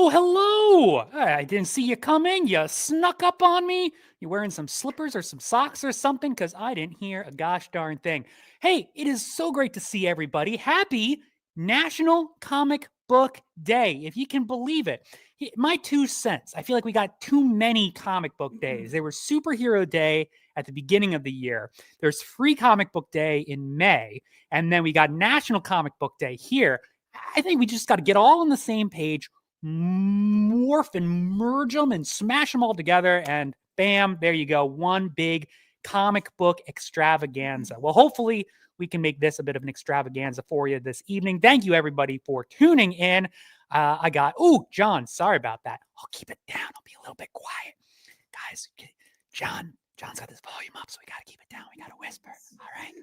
Oh, hello. I didn't see you coming. You snuck up on me. You wearing some slippers or some socks or something? Because I didn't hear a gosh darn thing. Hey, it is so great to see everybody. Happy National Comic Book Day, if you can believe it. My 2 cents. I feel like we got too many comic book days. There was Superhero Day at the beginning of the year. There's Free Comic Book Day in May. And then we got National Comic Book Day here. I think we just got to get all on the same page, morph and merge them and smash them all together, and bam, there you go. One big comic book extravaganza. Well, hopefully we can make this a bit of an extravaganza for you this evening. Thank you, everybody, for tuning in. John, sorry about that. I'll keep it down. I'll be a little bit quiet. Guys, John's got this volume up, so we got to keep it down. We got to whisper. All right.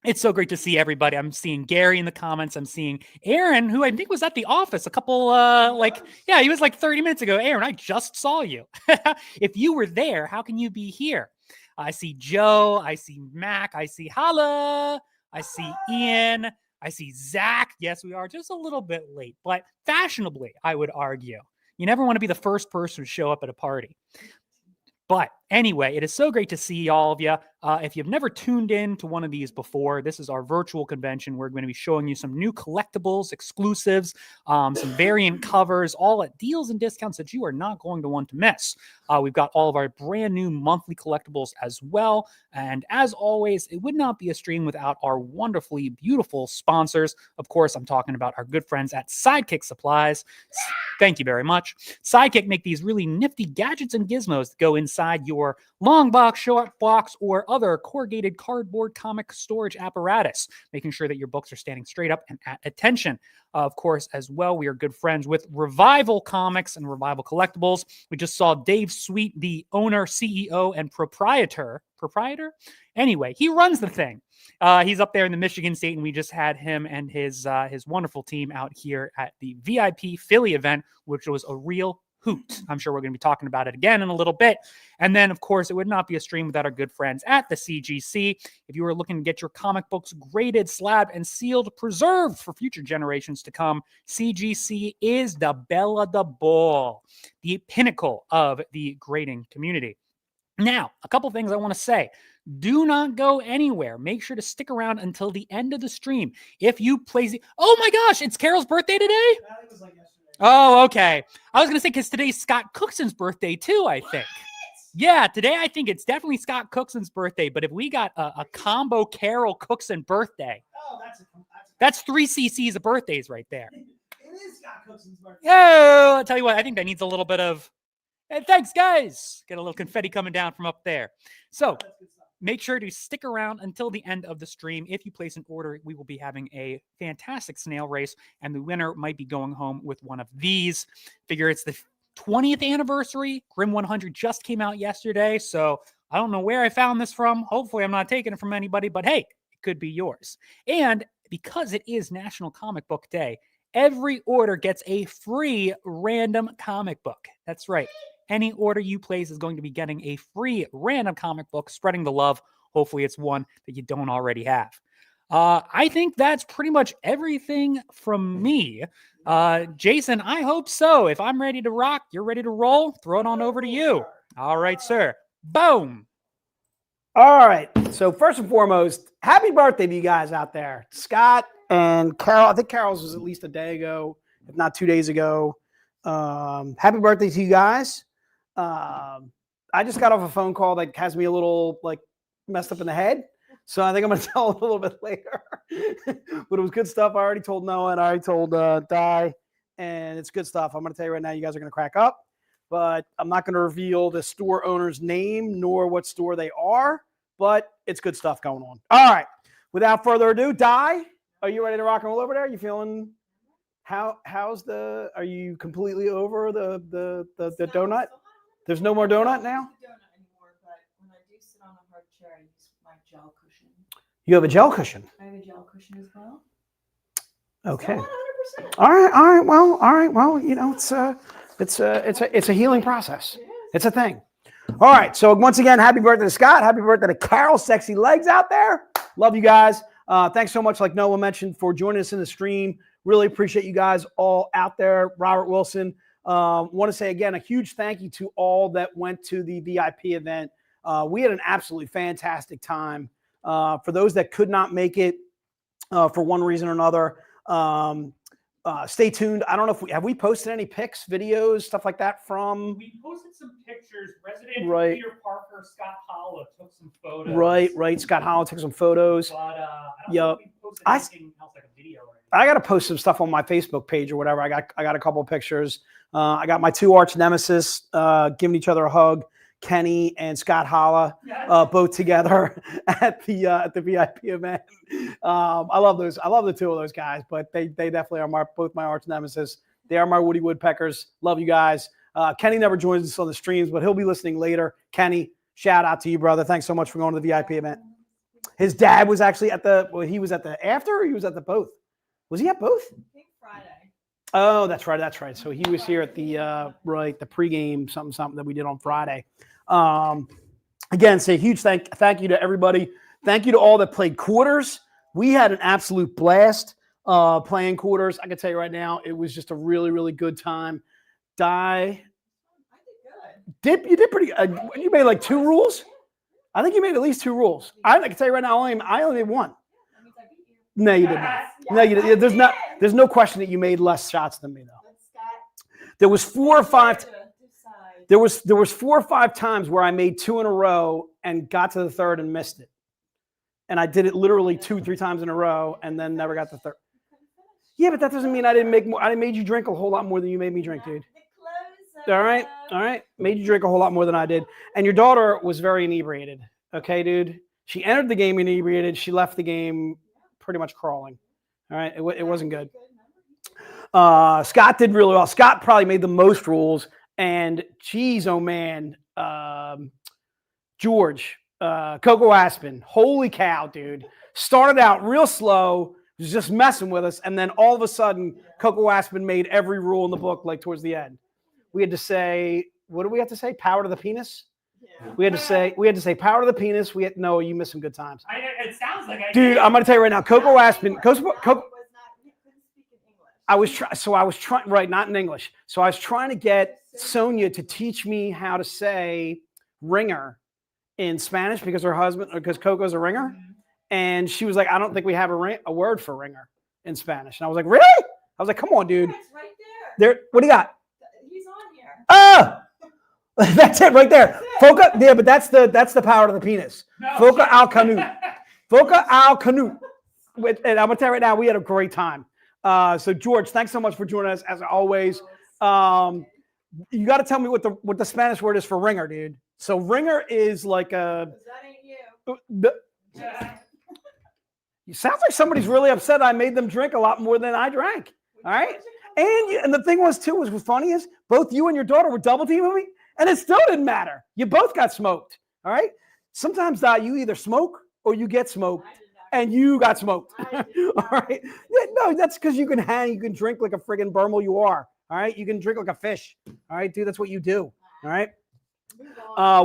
It's so great to see everybody. I'm seeing Gary in the comments. I'm seeing Aaron, who I think was at the office a couple, he was like 30 minutes ago. Aaron, I just saw you. If you were there, how can you be here? I see Joe. I see Mac. I see Hala. I see Ian. I see Zach. Yes, we are just a little bit late, but fashionably, I would argue. You never want to be the first person to show up at a party. But anyway, it is so great to see all of you. If you've never tuned in to one of these before, this is our virtual convention. We're going to be showing you some new collectibles, exclusives, some variant covers, all at deals and discounts that you are not going to want to miss. We've got all of our brand new monthly collectibles as well. And as always, it would not be a stream without our wonderfully beautiful sponsors. Of course, I'm talking about our good friends at Sidekick Supplies. Thank you very much. Sidekick make these really nifty gadgets and gizmos that go inside your long box, short box, or other corrugated cardboard comic storage apparatus, making sure that your books are standing straight up and at attention. Of course, as well, we are good friends with Revival Comics and Revival Collectibles. We just saw Dave Sweet, the owner, CEO, and proprietor? Anyway, he runs the thing. He's up there in the Michigan State, and we just had him and his wonderful team out here at the VIP Philly event, which was a real hoot. I'm sure we're going to be talking about it again in a little bit. And then, of course, it would not be a stream without our good friends at the CGC. If you are looking to get your comic books graded, slabbed, and sealed, preserved for future generations to come, CGC is the belle of the ball, the pinnacle of the grading community. Now, a couple things I want to say. Do not go anywhere. Make sure to stick around until the end of the stream. If you place it, oh my gosh, it's Carol's birthday today? It was like yesterday. Oh, okay. I was going to say, because today's Scott Cookson's birthday too, I think. Yeah, today I think it's definitely Scott Cookson's birthday, but if we got a combo Carol Cookson birthday, that's 3 cc's of birthdays right there. It is Scott Cookson's birthday. Oh, I'll tell you what, I think that needs a little bit of, hey, thanks, guys. Get a little confetti coming down from up there. So make sure to stick around until the end of the stream. If you place an order, we will be having a fantastic snail race, and the winner might be going home with one of these. Figure it's the 20th anniversary. Grim 100 just came out yesterday, so I don't know where I found this from. Hopefully I'm not taking it from anybody, but hey, it could be yours. And because it is National Comic Book Day, every order gets a free random comic book. That's right. Any order you place is going to be getting a free random comic book, spreading the love. Hopefully it's one that you don't already have. I think that's pretty much everything from me. Jason, I hope so. If I'm ready to rock, you're ready to roll, throw it on over to you. All right, sir. Boom. All right. So first and foremost, happy birthday to you guys out there. Scott and Carol. I think Carol's was at least a day ago, if not 2 days ago. Happy birthday to you guys. I just got off a phone call that has me a little like messed up in the head. So I think I'm going to tell a little bit later, but it was good stuff. I already told Noah and I already told Di, and it's good stuff. I'm going to tell you right now, you guys are going to crack up, but I'm not going to reveal the store owner's name nor what store they are, but it's good stuff going on. All right. Without further ado, Di, are you ready to rock and roll over there? You feeling are you completely over the donut? There's no more donut now? Donut anymore, but when I do sit on a hard chair, I use my gel cushion. You have a gel cushion? I have a gel cushion as well. Okay. Still not 100%. All right. Well, you know, it's a healing process. It's a thing. All right. So once again, happy birthday to Scott. Happy birthday to Carol. Sexy legs out there. Love you guys. Thanks so much, like Noah mentioned, for joining us in the stream Really appreciate you guys all out there. Robert Wilson. Want to say again a huge thank you to all that went to the VIP event. We had an absolutely fantastic time. For those that could not make it for one reason or another, stay tuned. I don't know if we posted any pics, videos, stuff like that from. We posted some pictures. Resident Right. Peter Parker, Scott Holla took some photos. Right. Scott Holla took some photos. But I don't Yep. know if we posted anything else like a video or anything. I got to post some stuff on my Facebook page or whatever. I got a couple of pictures. I got my two arch nemesis giving each other a hug. Kenny and Scott Holla, both together at the VIP event. I love those. I love the two of those guys, but they definitely are both my arch nemesis. They are my Woody Woodpeckers. Love you guys. Kenny never joins us on the streams, but he'll be listening later. Kenny, shout out to you, brother. Thanks so much for going to the VIP event. His dad was actually he was at the after, or he was at the both? Was he at both? I think Friday. Oh, that's right. So he was here at the the pregame something that we did on Friday. Again, say a huge thank you to everybody. Thank you to all that played quarters. We had an absolute blast playing quarters. I can tell you right now, it was just a really, really good time. I did good. You did pretty good. You made like 2 rules. I think you made at least 2 rules. I can tell you right now, I only did 1. That means I beat you. No, you did not. No, you did. There's no question that you made less shots than me, though. There was 4 or 5. There was 4 or 5 times where I made 2 in a row and got to the 3rd and missed it. And I did it literally 2 or 3 times in a row and then never got the 3rd. Yeah, but that doesn't mean I didn't make more. I made you drink a whole lot more than you made me drink, dude. All right. Made you drink a whole lot more than I did. And your daughter was very inebriated. Okay, dude. She entered the game inebriated. She left the game pretty much crawling. All right. It wasn't good. Scott did really well. Scott probably made the most rules. And geez, oh man, George, Coco Aspen, holy cow, dude. Started out real slow, was just messing with us. And then all of a sudden, Coco Aspen made every rule in the book, like towards the end. We had to say, what do we have to say? Power to the penis? Yeah. We had to say power to the penis. No, you missed some good times. It sounds like I Dude, did. I'm going to tell you right now, Coco Aspen, I was trying, right, not in English. So I was trying to get Sonia to teach me how to say ringer in Spanish because Coco's a ringer. And she was like, I don't think we have a word for ringer in Spanish. And I was like, really? I was like, come on, dude. It's right there. What do you got? He's on here. Oh, that's it right there. Foca, yeah, but that's the power to the penis. No. Foca al canut. Foca al canut. And I'm going to tell you right now, we had a great time. So George, thanks so much for joining us as always. You got to tell me what the Spanish word is for ringer, dude. So ringer is like a. That ain't you. It sounds like somebody's really upset. I made them drink a lot more than I drank. All right, and the thing was too was what's funny is both you and your daughter were double teaming me, and it still didn't matter. You both got smoked. All right. Sometimes you either smoke or you get smoked. And you got smoked. All right. Yeah, no, that's because you can drink like a friggin' Burmel you are. All right. You can drink like a fish. All right, dude. That's what you do. All right.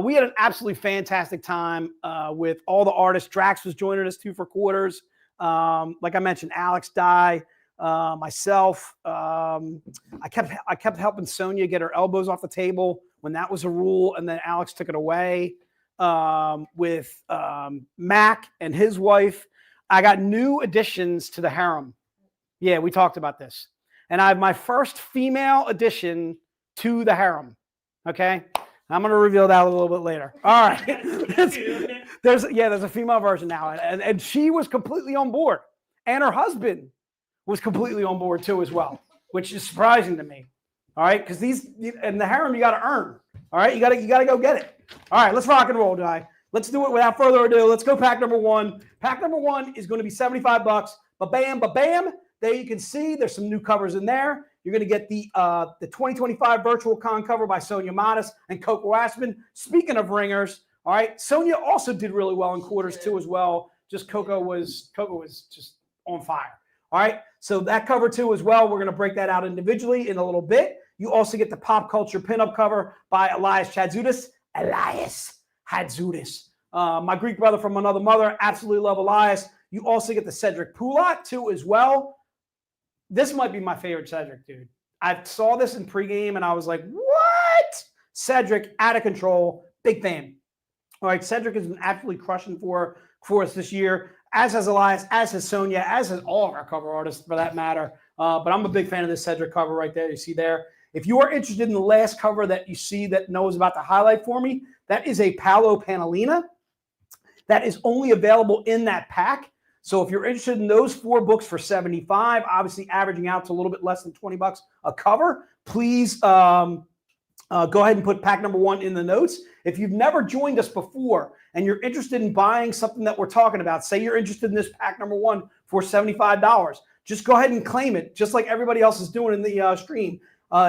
We had an absolutely fantastic time with all the artists. Drax was joining us too for quarters. Like I mentioned, Alex Dye, myself. I kept helping Sonia get her elbows off the table when that was a rule, and then Alex took it away with Mac and his wife. I got new additions to the harem. Yeah, we talked about this. And I have my first female addition to the harem. Okay? I'm going to reveal that a little bit later. All right. There's a female version now. And she was completely on board. And her husband was completely on board too as well, which is surprising to me. All right? Because in the harem, you got to earn. All right? You got to go get it. All right, let's rock and roll, Di. Let's do it without further ado. Let's go pack number 1. Pack number 1 is going to be $75. Ba-bam, ba-bam. There you can see there's some new covers in there. You're going to get the 2025 Virtual Con cover by Sonia Modis and Coco Aspen. Speaking of ringers, all right, Sonia also did really well in quarters too as well. Just Coco was just on fire. All right, so that cover too as well. We're going to break that out individually in a little bit. You also get the pop culture pinup cover by Elias Chadzoudas. Elias Chadzoudas. My Greek brother from another mother. Absolutely love Elias. You also get the Cedric Poulat too as well. this might be my favorite Cedric, dude. I saw this in pregame and I was like, what? Cedric, out of control. Big fan. All right, Cedric has been absolutely crushing for us this year, as has Elias, as has Sonia, as has all of our cover artists for that matter. But I'm a big fan of this Cedric cover right there. You see there. If you are interested in the last cover that you see that Noah's about to highlight for me, that is a Paolo Panalina. That is only available in that pack. So if you're interested in those 4 books for $75, obviously averaging out to a little bit less than $20 a cover, please go ahead and put pack number 1 in the notes. If you've never joined us before and you're interested in buying something that we're talking about, say you're interested in this pack number 1 for $75, just go ahead and claim it, just like everybody else is doing in the stream.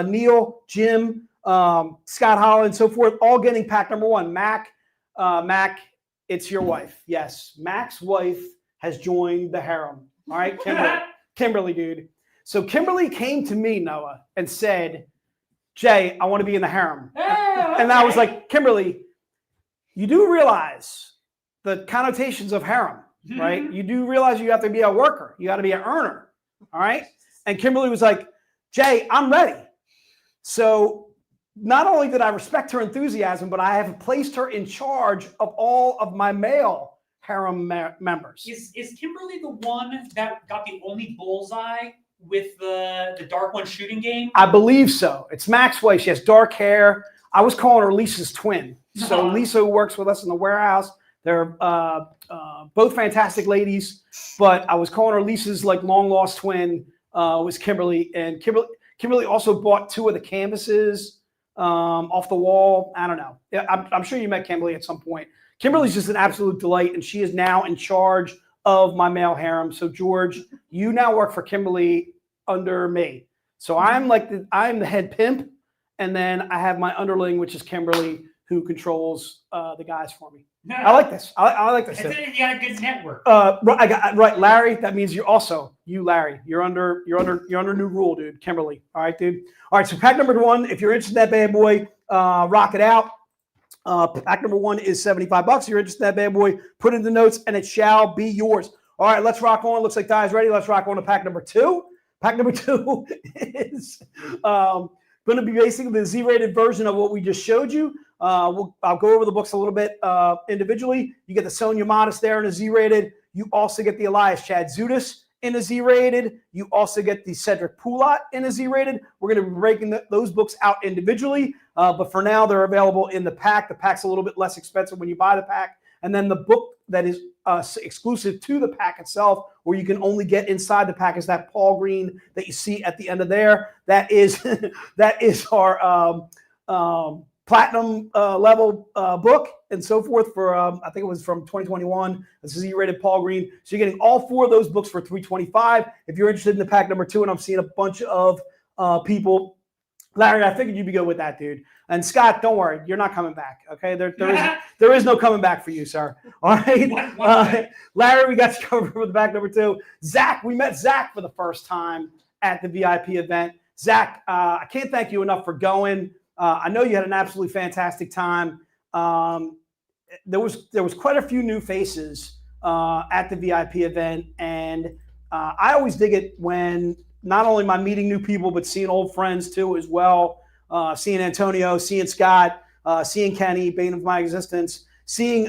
Neil, Jim, Scott Holland, so forth, all getting pack number 1. Mac, it's your wife. Yes, Mac's wife has joined the harem. All right, Kimberly, dude. So Kimberly came to me, Noah, and said, Jay, I want to be in the harem. And I was like, Kimberly, you do realize the connotations of harem, right? You do realize you have to be a worker. You got to be an earner, all right? And Kimberly was like, Jay, I'm ready. So not only did I respect her enthusiasm, but I have placed her in charge of all of my male harem members. Is Kimberly the one that got the only bullseye with the Dark One shooting game? I believe so. It's Mac's wife. She has dark hair. I was calling her Lisa's twin. So Lisa, who works with us in the warehouse, they're both fantastic ladies, but I was calling her Lisa's like long lost twin was Kimberly. And Kimberly also bought 2 of the canvases off the wall. I don't know. I'm sure you met Kimberly at some point. Kimberly's just an absolute delight, and she is now in charge of my male harem. So George, you now work for Kimberly under me. So I'm the head pimp, and then I have my underling, which is Kimberly, who controls the guys for me. I like this. I like this. You got a good network. Right, Larry. That means Larry. You're under new rule, dude. Kimberly. All right, dude. All right. So pack number 1. If you're interested in that bad boy, rock it out. Pack number 1 is $75. If you're interested in that bad boy, put it in the notes, and it shall be yours. All right, let's rock on. Looks like Ty's ready. Let's rock on to pack number 2. Pack number 2 is going to be basically the Z-rated version of what we just showed you. I'll go over the books a little bit individually. You get the Sonia Modest there in a Z-rated. You also get the Elias Chad Zudas in a Z-rated. You also get the Cedric Poulat in a Z-rated. We're going to be breaking those books out individually, but for now they're available in the pack. The pack's a little bit less expensive when you buy the pack. And then the book that is exclusive to the pack itself, where you can only get inside the pack, is that Paul Green that you see at the end of there. That is that is our platinum level book and so forth for I think it was from 2021. This is Z-rated Paul Green. So you're getting all 4 of those books for $325. If you're interested in the pack number 2, and I'm seeing a bunch of people. Larry, I figured you'd be good with that, dude. And Scott, don't worry, you're not coming back. Okay, there is no coming back for you, sir. All right, Larry, we got you covered with the pack number 2. Zach, we met Zach for the first time at the VIP event. Zach, I can't thank you enough for going. I know you had an absolutely fantastic time. There was quite a few new faces at the VIP event, and I always dig it when not only am I meeting new people, but seeing old friends too as well. Seeing Antonio, seeing Scott, seeing Kenny, bane of my existence, seeing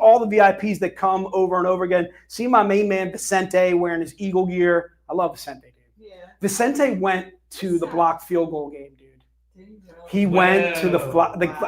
all the VIPs that come over and over again. Seeing my main man Vicente wearing his Eagle gear. I love Vicente, dude. Yeah. Vicente went to the blocked field goal game, dude. He went to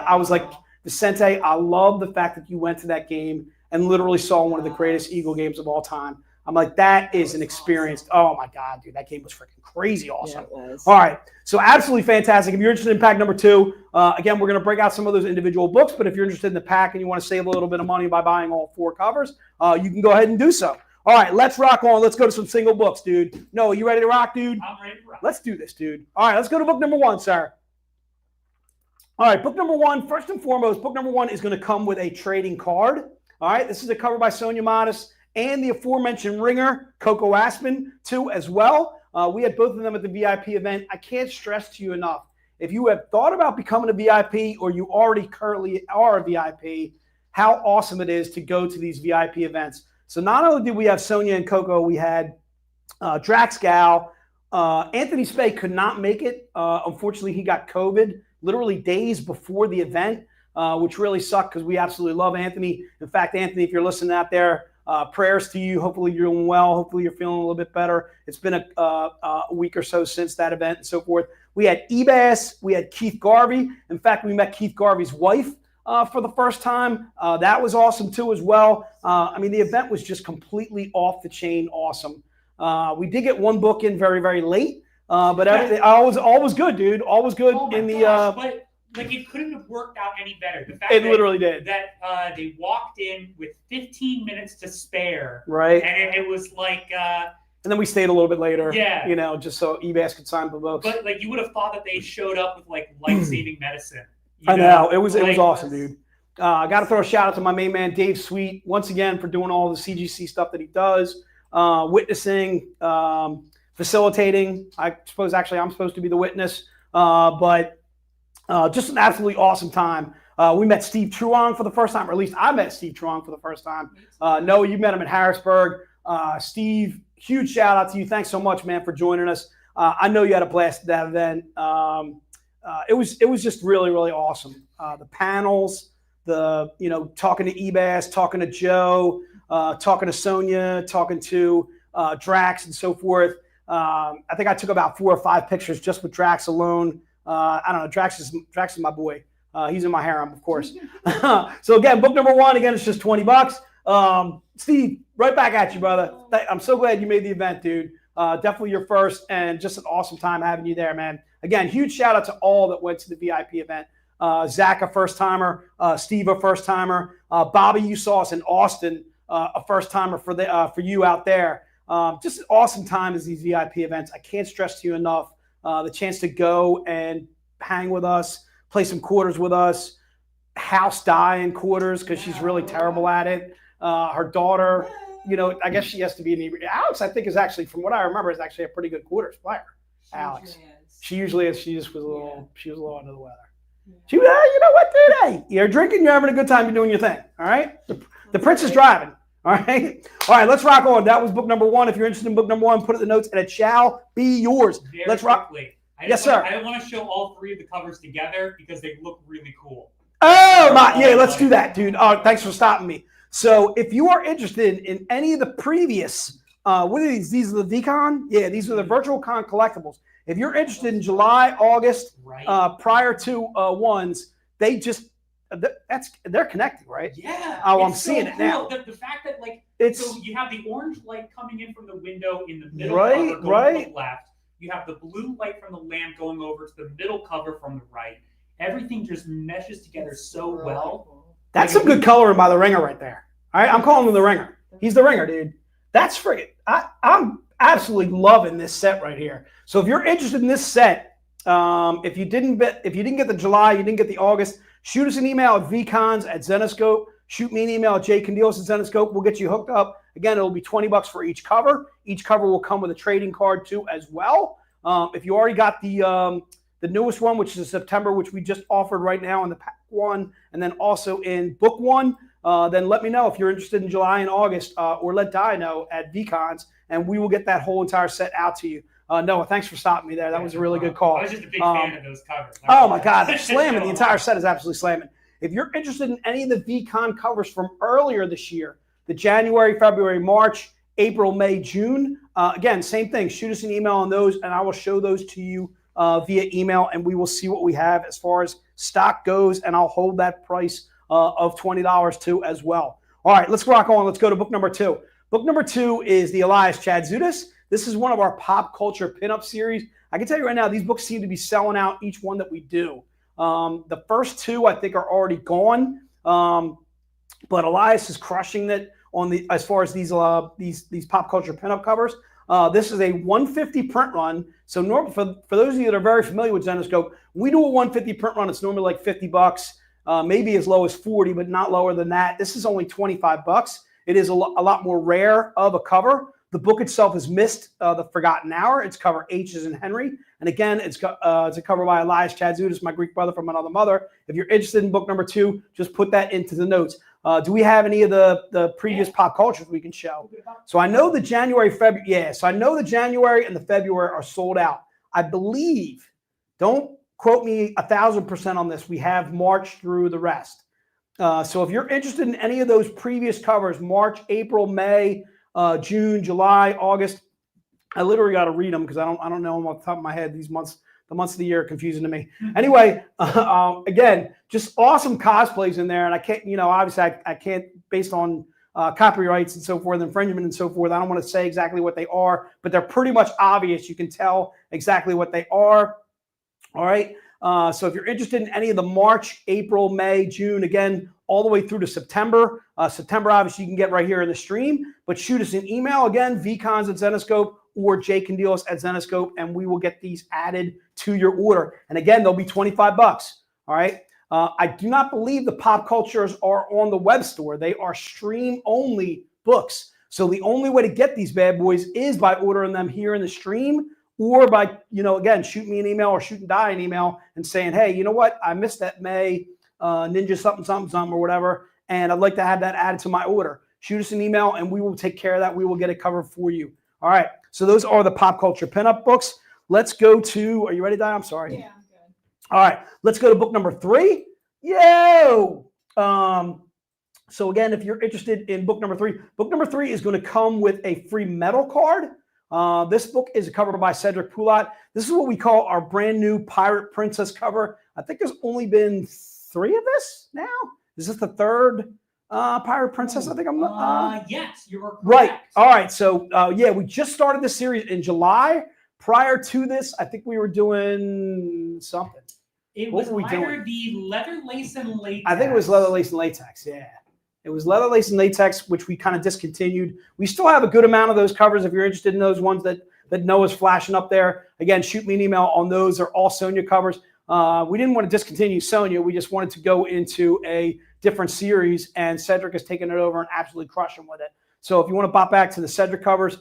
I was like, Vicente, I love the fact that you went to that game and literally saw one of the greatest Eagle games of all time. I'm like, that is an experience. Oh my God, dude, that game was freaking crazy awesome. Yeah, it was. All right, so absolutely fantastic. If you're interested in pack number 2, again, we're going to break out some of those individual books, but if you're interested in the pack and you want to save a little bit of money by buying all 4 covers, you can go ahead and do so. All right, let's rock on. Let's go to some single books, dude. No, you ready to rock, dude? I'm ready to rock. Let's do this, dude. All right, let's go to book number 1, sir. All right, book number 1, first and foremost, book number 1 is going to come with a trading card. All right, this is a cover by Sonia Modest and the aforementioned ringer, Coco Aspen, too, as well. We had both of them at the VIP event. I can't stress to you enough, if you have thought about becoming a VIP or you already currently are a VIP, how awesome it is to go to these VIP events. So not only did we have Sonia and Coco, we had Drax Gal, Anthony Spey could not make it. Unfortunately, he got COVID literally days before the event, which really sucked because we absolutely love Anthony. In fact, Anthony, if you're listening out there, prayers to you. Hopefully you're doing well. Hopefully you're feeling a little bit better. It's been a week or so since that event and so forth. We had Ebass. We had Keith Garvey. In fact, we met Keith Garvey's wife for the first time. That was awesome too as well. I mean, the event was just completely off the chain awesome. We did get one book in very, very late, but everything all was good, dude. All was good Oh my in the. gosh, but like it couldn't have worked out any better. The fact It that, literally did. That they walked in with 15 minutes to spare, Right. And it was like. And then we stayed a little bit later. Yeah. You know, just so Ebass could sign the books. But like you would have thought that they showed up with like life-saving medicine. I know. It was Like, awesome, dude. I got to throw a shout out to my main man, Dave Sweet, once again for doing all the CGC stuff that he does, witnessing, facilitating. I suppose actually I'm supposed to be the witness, but just an absolutely awesome time. We met Steve Truong for the first time, or at least I met Steve Truong for the first time. Noah, you met him in Harrisburg. Steve, huge shout out to you. Thanks so much, man, for joining us. I know you had a blast at that event. It was just really, really awesome. The panels, talking to Ebass, talking to Joe, talking to Sonia, talking to Drax and so forth. I think I took about 4 or 5 pictures just with Drax alone. I don't know. Drax is my boy. He's in my harem, of course. So again, book number 1, again, it's just $20. Steve, right back at you, brother. I'm so glad you made the event, dude. Definitely your first, and just an awesome time having you there, man. Again, huge shout out to all that went to the VIP event. Zach, a first timer. Steve, a first timer. Bobby, you saw us in Austin, a first timer for you out there. Just an awesome time as these VIP events. I can't stress to you enough the chance to go and hang with us, play some quarters with us, house die in quarters because she's really terrible at it. Her daughter, I guess she has to be an Alex, I think, is actually, from what I remember, is actually a pretty good quarters player. Alex. She usually is. She just was she was a little under the weather. She, you know what, dude? Hey, you're drinking, you're having a good time, you're doing your thing. All right? The Prince is driving. All right? All right, let's rock on. That was book number 1. If you're interested in book number 1, put it in the notes, and it shall be yours. Let's rock. Yes, sir. I don't want to show all 3 of the covers together because they look really cool. Oh, yeah, let's do that, dude. Thanks for stopping me. So if you are interested in any of the previous, what are these? These are the VCon? Yeah, these are the Virtual Con collectibles. If you're interested in July, August, prior to ones, they're connecting, right? Yeah. Oh, I'm seeing it now. The fact that so you have the orange light coming in from the window in the middle cover going to the left. You have the blue light from the lamp going over to the middle cover from the right. Everything just meshes together so well. That's some good coloring by the ringer right there. All right, I'm calling him the ringer. He's the ringer, dude. That's friggin'. I'm absolutely loving this set right here. So if you're interested in this set, if you didn't get the July, you didn't get the August, shoot us an email at vcons@Zenescope. Shoot me an email at jcandiles@Zenescope. We'll get you hooked up. Again, it'll be $20 for each cover. Each cover will come with a trading card too as well. If you already got the newest one, which is September, which we just offered right now in the pack 1, and then also in book 1, then let me know if you're interested in July and August, or let Di know at VCons, and we will get that whole entire set out to you. Noah, thanks for stopping me there. That was a really good call. I was just a big fan of those covers. Oh my God, they're slamming. The entire set is absolutely slamming. If you're interested in any of the VCon covers from earlier this year, the January, February, March, April, May, June, again, same thing. Shoot us an email on those, and I will show those to you via email, and we will see what we have as far as stock goes, and I'll hold that price of $20 too as well. All right, let's rock on. Let's go to book number 2. Book number 2 is the Elias Chadzoudas. This is one of our pop culture pinup series. I can tell you right now, these books seem to be selling out each one that we do. The first 2, I think, are already gone, but Elias is crushing it on as far as these pop culture pinup covers. This is a 150 print run. So normally, for those of you that are very familiar with Zenescope, we do a 150 print run. It's normally like $50, maybe as low as 40, but not lower than that. This is only $25. It is a lot more rare of a cover. The book itself is Mist, The Forgotten Hour. It's cover H as in Henry. And again, it's a cover by Elias Chadzoudas, my Greek brother from another mother. If you're interested in book number 2, just put that into the notes. Do we have any of the previous pop cultures we can show? So I know the January, February. Yeah, so I know the January and the February are sold out. I believe, don't quote me 1,000% on this, we have March through the rest. So if you're interested in any of those previous covers, March, April, May, June, July, August, I literally got to read them because I don't know them off the top of my head. These months, the months of the year are confusing to me. Anyway, again, just awesome cosplays in there, and I can't, obviously I can't, based on copyrights and so forth, infringement and so forth. I don't want to say exactly what they are, but they're pretty much obvious. You can tell exactly what they are. All right. So if you're interested in any of the March, April, May, June, again, all the way through to September. September, obviously, you can get right here in the stream, but shoot us an email, again, vcons@Zenescope or jcandilos@Zenescope, and we will get these added to your order. And again, they'll be $25. All right. I do not believe the pop cultures are on the web store. They are stream-only books. So the only way to get these bad boys is by ordering them here in the stream, or by, again, shoot me an email or shoot and die an email and saying, hey, you know what? I missed that May Ninja something, something, something or whatever, and I'd like to have that added to my order. Shoot us an email and we will take care of that. We will get it covered for you. All right. So those are the pop culture pinup books. Let's go to, are you ready, Di? I'm sorry. Yeah, I'm good. All right. Let's go to book number 3. Yo! So again, if you're interested in book number 3 is going to come with a free metal card. This book is covered by Cedric Poulat. This is what we call our brand new Pirate Princess cover. I think there's only been 3 of this now. Is this the 3rd Pirate Princess? I think I'm yes, you were correct. Right. All right. So yeah, we just started this series in July. Prior to this, I think we were doing something. It was either the leather lace and latex. I think it was leather lace and latex. Yeah. It was leather lace and latex, which we kind of discontinued. We still have a good amount of those covers. If you're interested in those ones that Noah's flashing up there, again, shoot me an email on those. They're all Sonia covers. We didn't want to discontinue Sonia. We just wanted to go into a different series, and Cedric has taken it over and absolutely crushing with it. So if you want to pop back to the Cedric covers,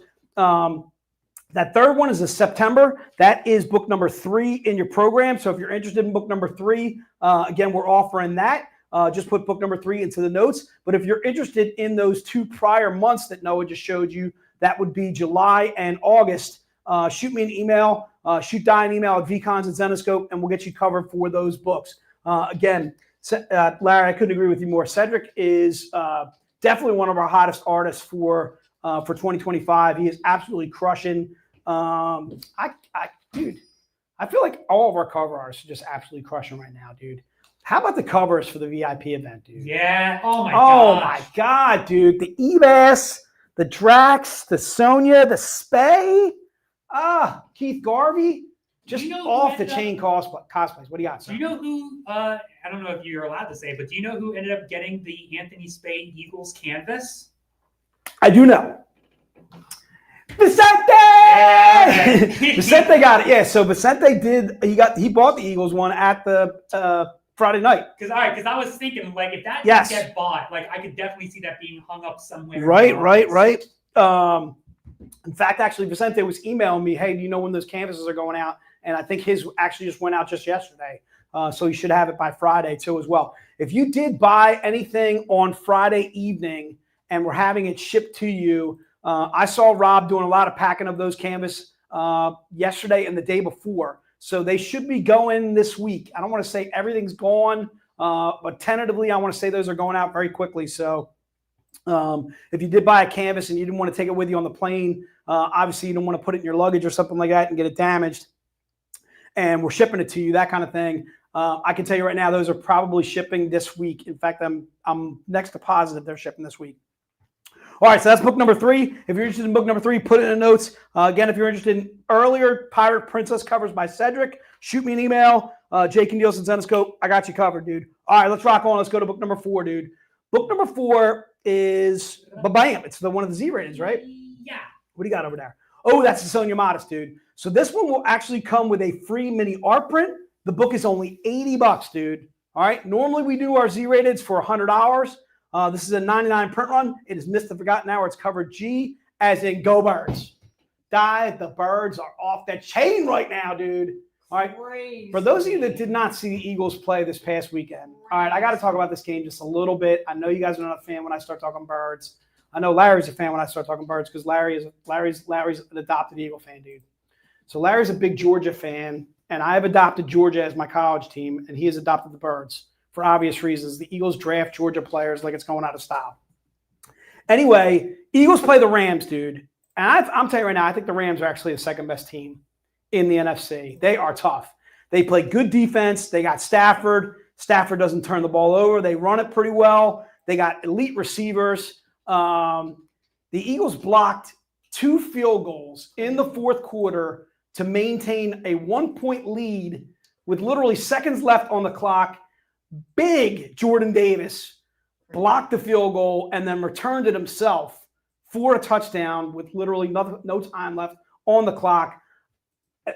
that 3rd one is in September. That is book number 3 in your program. So if you're interested in book number 3, again, we're offering that. Just put book number 3 into the notes. But if you're interested in those 2 prior months that Noah just showed you, that would be July and August. Shoot me an email. Shoot Di an email at vcons@Zenescope, and we'll get you covered for those books. Again, Larry, I couldn't agree with you more. Cedric is definitely one of our hottest artists for 2025. He is absolutely crushing. Dude, I feel like all of our cover artists are just absolutely crushing right now, dude. How about the covers for the VIP event, dude? Yeah. Oh my God, dude. The Ebas, the Drax, the Sonia, the Spay. Keith Garvey. Just off the chain cosplays. What do you got, sir? Do you know who, I don't know if you're allowed to say, but do you know who ended up getting the Anthony Spade Eagles canvas? I do know. Vicente! Yeah. Vicente got it. Yeah, so Vicente he bought the Eagles one at the Friday night. Because I was thinking, like, if that didn't get bought, like, I could definitely see that being hung up somewhere. Right. In fact, actually, Vicente was emailing me, hey, do you know when those canvases are going out? And I think his actually just went out just yesterday. So you should have it by Friday, too, as well. If you did buy anything on Friday evening and we're having it shipped to you, I saw Rob doing a lot of packing of those canvas yesterday and the day before. So they should be going this week. I don't want to say everything's gone, but tentatively, I want to say those are going out very quickly. So if you did buy a canvas and you didn't want to take it with you on the plane, obviously you don't want to put it in your luggage or something like that and get it damaged, and we're shipping it to you, that kind of thing. I can tell you right now, those are probably shipping this week. In fact, I'm next to positive they're shipping this week. All right, so that's book number 3. If you're interested in book number 3, put it in the notes. Again, if you're interested in earlier Pirate Princess covers by Cedric, shoot me an email. Jake and Nielsen Zenescope, I got you covered, dude. All right, let's rock on. Let's go to book number 4, dude. Book number 4 is bam. It's the one of the Z-rateds, right? Yeah. What do you got over there? Oh, that's the Sonia Modest, dude. So this one will actually come with a free mini art print. The book is only $80, dude. All right. Normally we do our Z-rateds for $100. This is a 99 print run. It is Missed the Forgotten Hour. It's covered G, as in Go Birds. The birds are off the chain right now, dude. All right. Crazy. For those of you that did not see the Eagles play this past weekend, all right, I got to talk about this game just a little bit. I know you guys are not a fan when I start talking birds. I know Larry's a fan when I start talking birds because Larry's an adopted Eagle fan, dude. So Larry's a big Georgia fan, and I've adopted Georgia as my college team, and he has adopted the Birds for obvious reasons. The Eagles draft Georgia players like it's going out of style. Anyway, Eagles play the Rams, dude. And I'm telling you right now, I think the Rams are actually the second best team in the NFC. They are tough. They play good defense. They got Stafford. Stafford doesn't turn the ball over. They run it pretty well. They got elite receivers. The Eagles blocked 2 field goals in the fourth quarter to maintain a 1-point lead with literally seconds left on the clock. Big Jordan Davis blocked the field goal and then returned it himself for a touchdown with literally no time left on the clock. I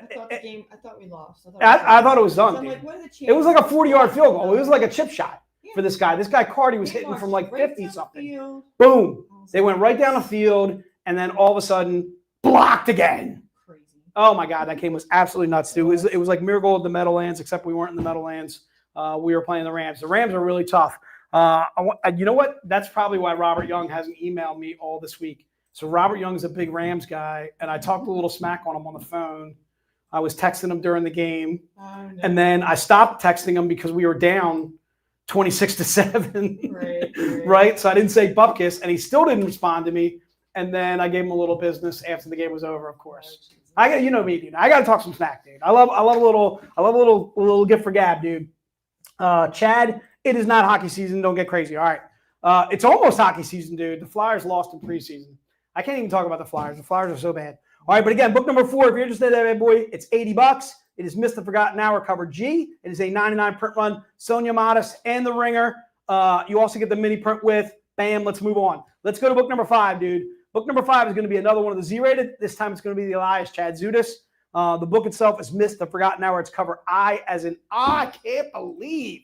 thought we lost. I thought it was done, I'm dude. like, what are the It was like a chances? 40-yard field goal. It was like a chip shot Yeah. for this guy. This guy Cardi was They hitting marched from like right 50 down the something. field. Boom. I was They went like, right down the field and then all of a sudden blocked again. Crazy. Oh my God, that game was absolutely nuts, dude. It was like Miracle of the Meadowlands, except we weren't in the Meadowlands. We were playing the Rams. The Rams are really tough. You know what? That's probably why Robert Young hasn't emailed me all this week. So Robert Young's a big Rams guy, and I talked a little smack on him on the phone. I was texting him during the game, Oh, no. and then I stopped texting him because we were down 26-7. Right? So I didn't say bupkis, and he still didn't respond to me. And then I gave him a little business after the game was over, of course. You know me, dude. I got to talk some smack, dude. I love a little gift for gab, dude. Chad, it is not hockey season. Don't get crazy. All right. It's almost hockey season, dude. The Flyers lost in preseason. I can't even talk about the Flyers. The Flyers are so bad. All right, but again, book number 4, if you're interested in that bad boy, it's $80. It is Missed the Forgotten Hour cover G. It is a 99 print run. Sonia Modest and The Ringer. You also get the mini print with. Bam, let's move on. Let's go to book number 5, dude. Book number 5 is going to be another one of the Z-rated. This time it's going to be the Elias Chad Zudas. The book itself is Missed the Forgotten Hour. It's cover I as in I can't believe.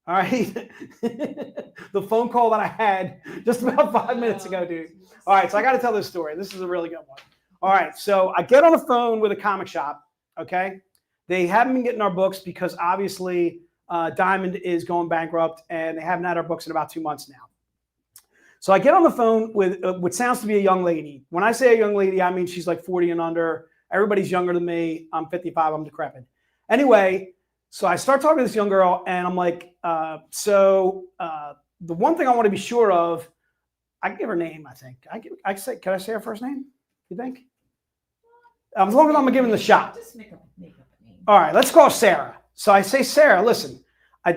All right. The phone call that I had just about 5 minutes ago, dude. All right, so I got to tell this story. This is a really good one. All right, so I get on the phone with a comic shop, okay? They haven't been getting our books because obviously Diamond is going bankrupt, and they haven't had our books in about 2 months now. So I get on the phone with what sounds to be a young lady. When I say a young lady, I mean she's like 40 and under. Everybody's younger than me. I'm 55. I'm decrepit. Anyway, so I start talking to this young girl, and I'm like, the one thing I want to be sure of, I can give her name, I think. Can I say her first name? You think? As long as I'm giving the shot. Just make up a name. All right, let's call Sarah. So I say, Sarah, listen,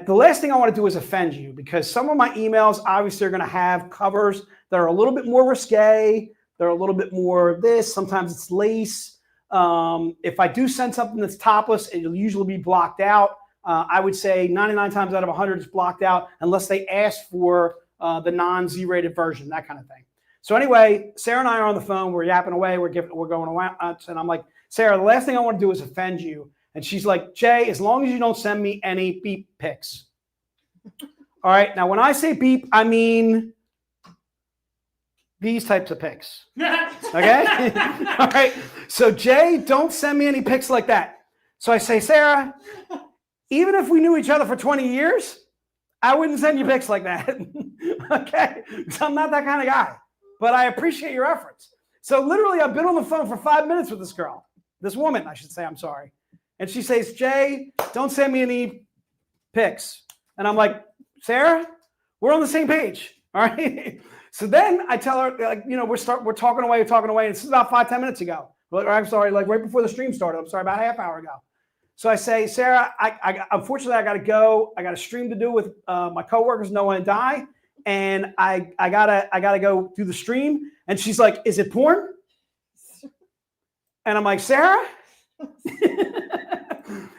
the last thing I want to do is offend you because some of my emails obviously are going to have covers that are a little bit more risque. They're a little bit more this. Sometimes it's lace. If I do send something that's topless, it'll usually be blocked out. I would say 99 times out of 100 it's blocked out unless they ask for the non-Z-rated version, that kind of thing. So anyway, Sarah and I are on the phone. We're yapping away. We're going away. And I'm like, Sarah, the last thing I want to do is offend you. And she's like, Jay, as long as you don't send me any beep pics. All right. Now, when I say beep, I mean these types of pics. Okay? All right. So, Jay, don't send me any pics like that. So I say, Sarah, even if we knew each other for 20 years, I wouldn't send you pics like that. Okay? So I'm not that kind of guy. But I appreciate your efforts. So literally, I've been on the phone for 5 minutes with this girl. This woman, I should say, I'm sorry. And she says, Jay, don't send me any pics. And I'm like, Sarah, we're on the same page. All right. So then I tell her, like, you know, we're talking away. And this is about 5-10 minutes ago. Or I'm sorry, like right before the stream started. I'm sorry, about a half hour ago. So I say, Sarah, I unfortunately I got to go. I got a stream to do with my coworkers, Noah and Di, and I gotta go do the stream. And she's like, is it porn? And I'm like, Sarah,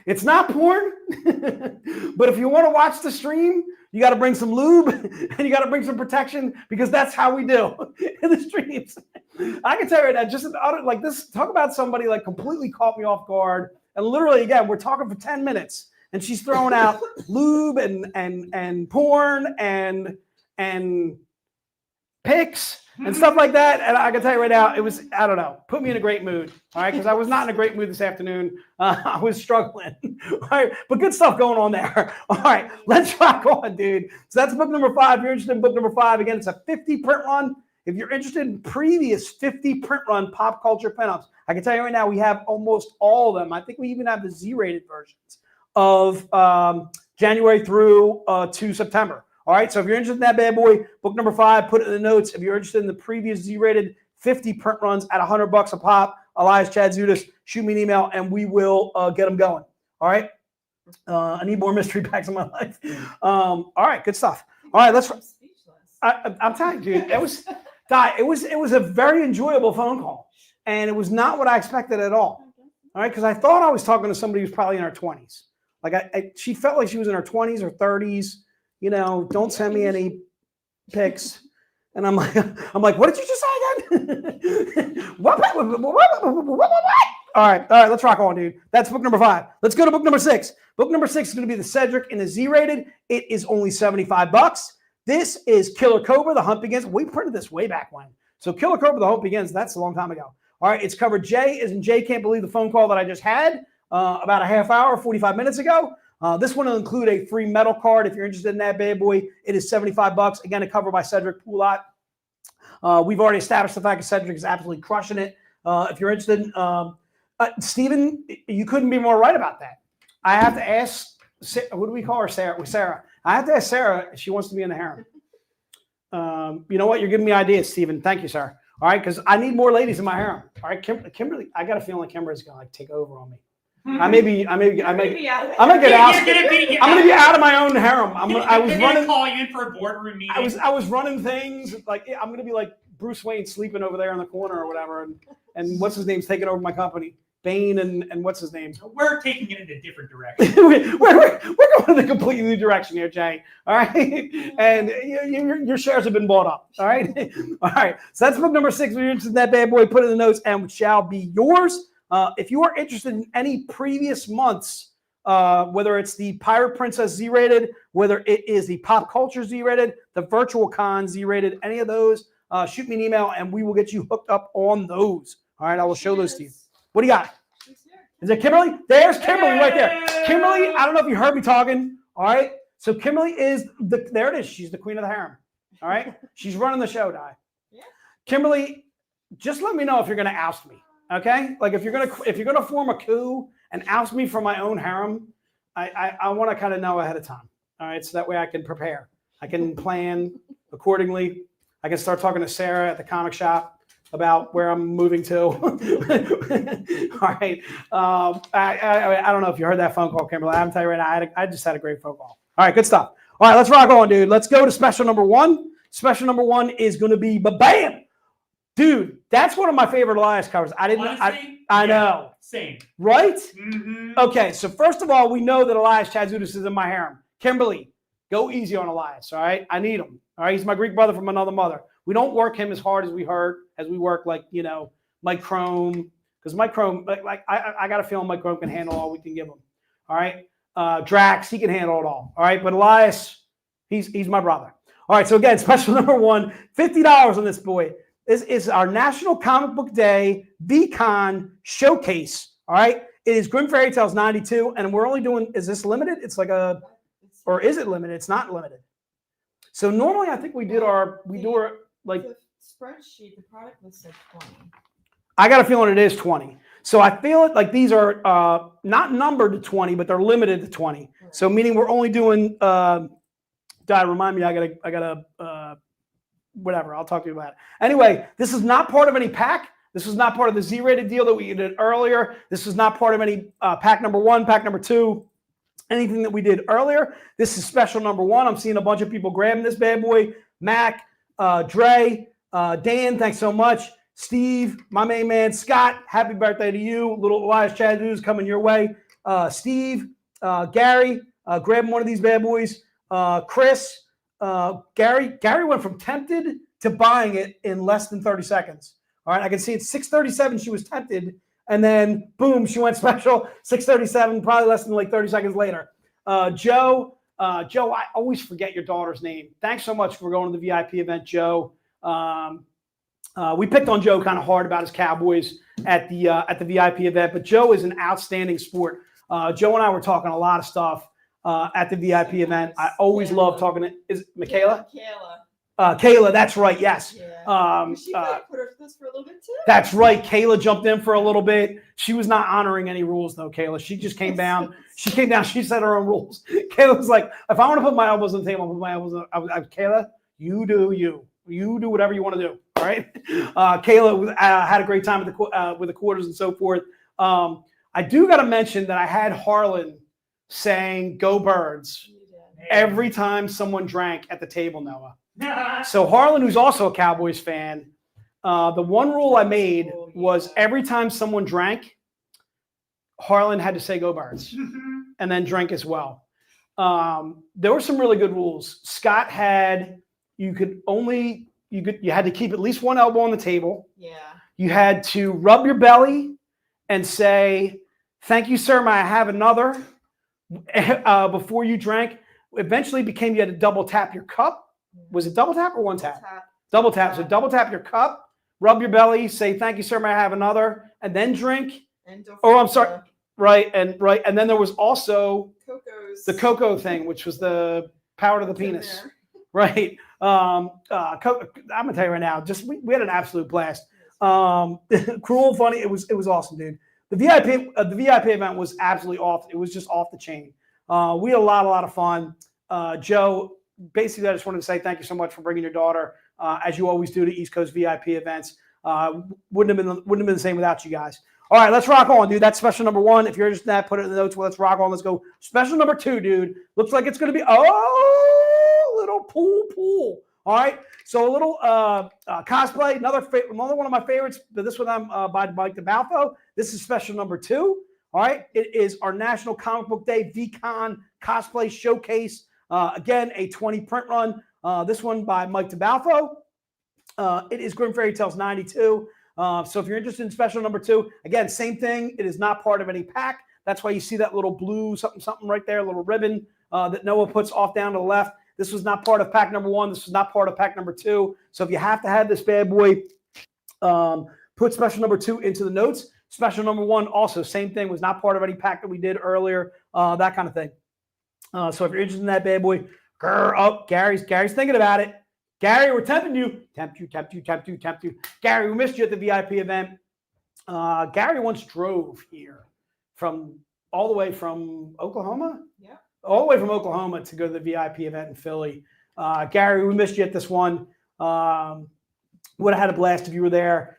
it's not porn. But if you want to watch the stream, you got to bring some lube and you got to bring some protection because that's how we do in the streams. I can tell you that just like this, talk about somebody like completely caught me off guard. And literally, again, we're talking for 10 minutes and she's throwing out lube and porn and pics. and stuff like that. And I can tell you right now, it was, I don't know, put me in a great mood. All right. Because I was not in a great mood this afternoon. I was struggling. All right. But good stuff going on there. All right. Let's rock on, dude. So that's book number 5. If you're interested in book number 5, again, it's a 50 print run. If you're interested in previous 50 print run pop culture pinups, I can tell you right now, we have almost all of them. I think we even have the Z-rated versions of January through to September. All right, so if you're interested in that bad boy, book number 5, put it in the notes. If you're interested in the previous Z-rated 50 print runs at $100 a pop, Elias Chad Zudas, shoot me an email and we will get them going. All right, I need more mystery packs in my life. All right, good stuff. All right, let's. I'm telling you, dude, it was a very enjoyable phone call, and it was not what I expected at all. All right, because I thought I was talking to somebody who's probably in her 20s. Like she felt like she was in her 20s or 30s. You know, don't send me any pics. And I'm like, what did you just say again? What? All right, let's rock on, dude. That's book number 5. Let's go to book number 6. Book number 6 is going to be the Cedric in the Z-rated. It is only $75. This is Killer Cobra, The Hunt Begins. We printed this way back when. So Killer Cobra, The Hunt Begins, that's a long time ago. All right, it's covered J, as in Jay can't believe the phone call that I just had about a half hour, 45 minutes ago. This one will include a free metal card. If you're interested in that bad boy, it is $75. Again, a cover by Cedric Poulat. We've already established the fact that Cedric is absolutely crushing it. If you're interested, Steven, you couldn't be more right about that. I have to ask, what do we call her? Sarah. I have to ask Sarah if she wants to be in the harem. You know what? You're giving me ideas, Steven. Thank you, sir. All right, because I need more ladies in my harem. All right, Kimberly, I got a feeling like Kimberly's gonna like take over on me. I may get out. I'm gonna be out of my own harem. I was running. Call you in for a boardroom meeting. I was running things like I'm gonna be like Bruce Wayne sleeping over there in the corner or whatever, and what's his name's taking over my company. Bane and what's his name? We're taking it in a different direction. we're going in a completely new direction here, Jay. All right, and your shares have been bought up. All right, all right. So that's book number 6. If you're interested in that bad boy, put it in the notes, and it shall be yours. If you are interested in any previous months, whether it's the Pirate Princess Z-rated, whether it is the Pop Culture Z-rated, the Virtual Con Z-rated, any of those, shoot me an email, and we will get you hooked up on those. All right, I will show those to you. What do you got? Is it Kimberly? There's Kimberly right there. Kimberly, I don't know if you heard me talking. All right. So Kimberly is there it is. She's the queen of the harem. All right. She's running the show, Di. Yeah. Kimberly, just let me know if you're gonna oust me. Okay? Like if you're gonna form a coup and oust me from my own harem, I want to kind of know ahead of time. All right. So that way I can prepare. I can plan accordingly. I can start talking to Sarah at the comic shop about where I'm moving to. All right. I don't know if you heard that phone call, Kimberly. I'm telling you right now, I just had a great phone call. All right, good stuff. All right, let's rock on, dude. Let's go to special number 1. Special number 1 is going to be bam, dude. That's one of my favorite Elias covers. I know. Same. Right? Mm-hmm. Okay, so first of all, we know that Elias Chadzoudas is in my harem. Kimberly, go easy on Elias. All right, I need him. All right, he's my Greek brother from another mother. We don't work him as hard as we work like, Mike Chrome, because Mike Chrome, I got a feeling Mike Chrome can handle all we can give him. All right. Drax, he can handle it all. All right. But Elias, he's my brother. All right. So again, special number 1, $50 on this boy. This is our National Comic Book Day VCon showcase. All right. It is Grim Fairy Tales 92. And we're only doing, is this limited? It's like or is it limited? It's not limited. So normally I think we do our like the spreadsheet, the product list said 20. I got a feeling it is 20. So I feel it like these are not numbered to 20, but they're limited to 20. Right. So meaning we're only doing remind me, I gotta whatever, I'll talk to you about it. Anyway, this is not part of any pack. This is not part of the Z-rated deal that we did earlier. This is not part of any pack number 1, pack number 2. Anything that we did earlier. This is special number 1. I'm seeing a bunch of people grabbing this bad boy. Mac, Dre, Dan, thanks so much. Steve, my main man, Scott, happy birthday to you. Little Elias Chadzoudas coming your way. Steve, Gary, grabbing one of these bad boys. Chris, Gary went from tempted to buying it in less than 30 seconds. All right, I can see it's 6:37. She was tempted. And then, boom, she went special, 6:37, probably less than like 30 seconds later. Joe, I always forget your daughter's name. Thanks so much for going to the VIP event, Joe. We picked on Joe kind of hard about his Cowboys at the VIP event, but Joe is an outstanding sport. Joe and I were talking a lot of stuff at the VIP event. I always love talking to is it Michaela? Kayla, that's right. Yes. Yeah. She put her this for a little bit too. That's right. Kayla jumped in for a little bit. She was not honoring any rules though, Kayla. She just came down. She came down. She set her own rules. Kayla was like, if I want to put my elbows on the table, I'll put my elbows on. Kayla, you do you. You do whatever you want to do. All right. Kayla had a great time with the quarters and so forth. I do got to mention that I had Harlan saying "Go Birds" every time someone drank at the table, Noah. So Harlan, who's also a Cowboys fan, the one rule I made was every time someone drank, Harlan had to say "Go Birds" and then drink as well. There were some really good rules. Scott had you had to keep at least one elbow on the table. Yeah. You had to rub your belly and say, "Thank you, sir. May I have another?" Before you drank. Eventually became you had to double tap your cup. Was it double tap or one tap? Double tap. So double tap your cup, rub your belly, say, "Thank you, sir. May I have another?" And then drink. And I'm sorry. Right. And then there was also the cocoa thing, which was the power to the penis. Right. I'm gonna tell you right now, just we had an absolute blast. Cruel, funny. It was awesome, dude. The VIP event was absolutely off. It was just off the chain. We had a lot of fun. Joe, basically, I just wanted to say thank you so much for bringing your daughter, as you always do, to East Coast VIP events. Wouldn't have been the same without you guys. All right, let's rock on, dude. That's special number 1. If you're interested in that, put it in the notes. Well, let's rock on. Let's go. Special number 2, dude. Looks like it's going to be little pool. All right. So a little cosplay. Another one of my favorites. But this one I'm by Mike DeBalfo. This is special number 2. All right. It is our National Comic Book Day VCon cosplay showcase. Again, a 20 print run. This one by Mike DeBalfo. It is Grim Fairy Tales 92. So if you're interested in special number 2, again, same thing. It is not part of any pack. That's why you see that little blue something right there, a little ribbon that Noah puts off down to the left. This was not part of pack number 1. This was not part of pack number 2. So if you have to have this bad boy, put special number 2 into the notes. Special number 1 also, same thing, was not part of any pack that we did earlier, that kind of thing. So if you're interested in that bad boy, Gary's thinking about it. Gary, we're tempting you. Tempt you. Gary, we missed you at the VIP event. Gary once drove here all the way from Oklahoma? Yeah. All the way from Oklahoma to go to the VIP event in Philly. Gary, we missed you at this one. Would have had a blast if you were there.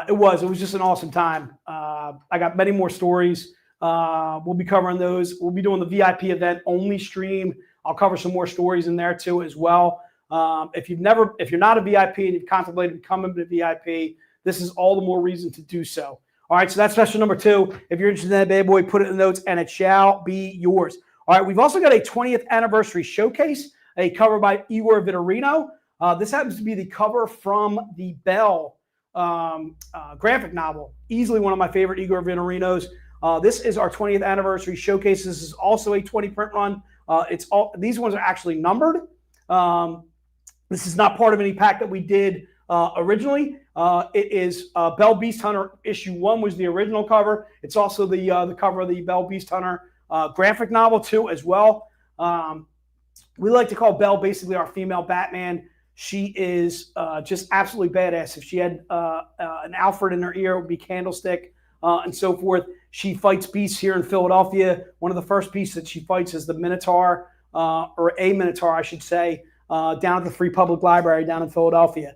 It was just an awesome time. I got many more stories. We'll be covering those. We'll be doing the VIP event only stream. I'll cover some more stories in there too as well. If you're not a VIP and you've contemplated becoming a VIP, this is all the more reason to do so. All right, so that's special number 2. If you're interested in that bad boy, put it in the notes and it shall be yours. All right, we've also got a 20th anniversary showcase, a cover by Igor Vitorino. This happens to be the cover from the Bell graphic novel. Easily one of my favorite Igor Vitorinos. This is our 20th anniversary showcase. This is also a 20 print run. These ones are actually numbered. This is not part of any pack that we did originally. It is Bell Beast Hunter issue 1 was the original cover. It's also the cover of the Bell Beast Hunter graphic novel too as well. We like to call Belle basically our female Batman. She is just absolutely badass. If she had an Alfred in her ear, it would be Candlestick and so forth. She fights beasts here in Philadelphia. One of the first beasts that she fights is the Minotaur, or a Minotaur, I should say, down at the Free Public Library down in Philadelphia.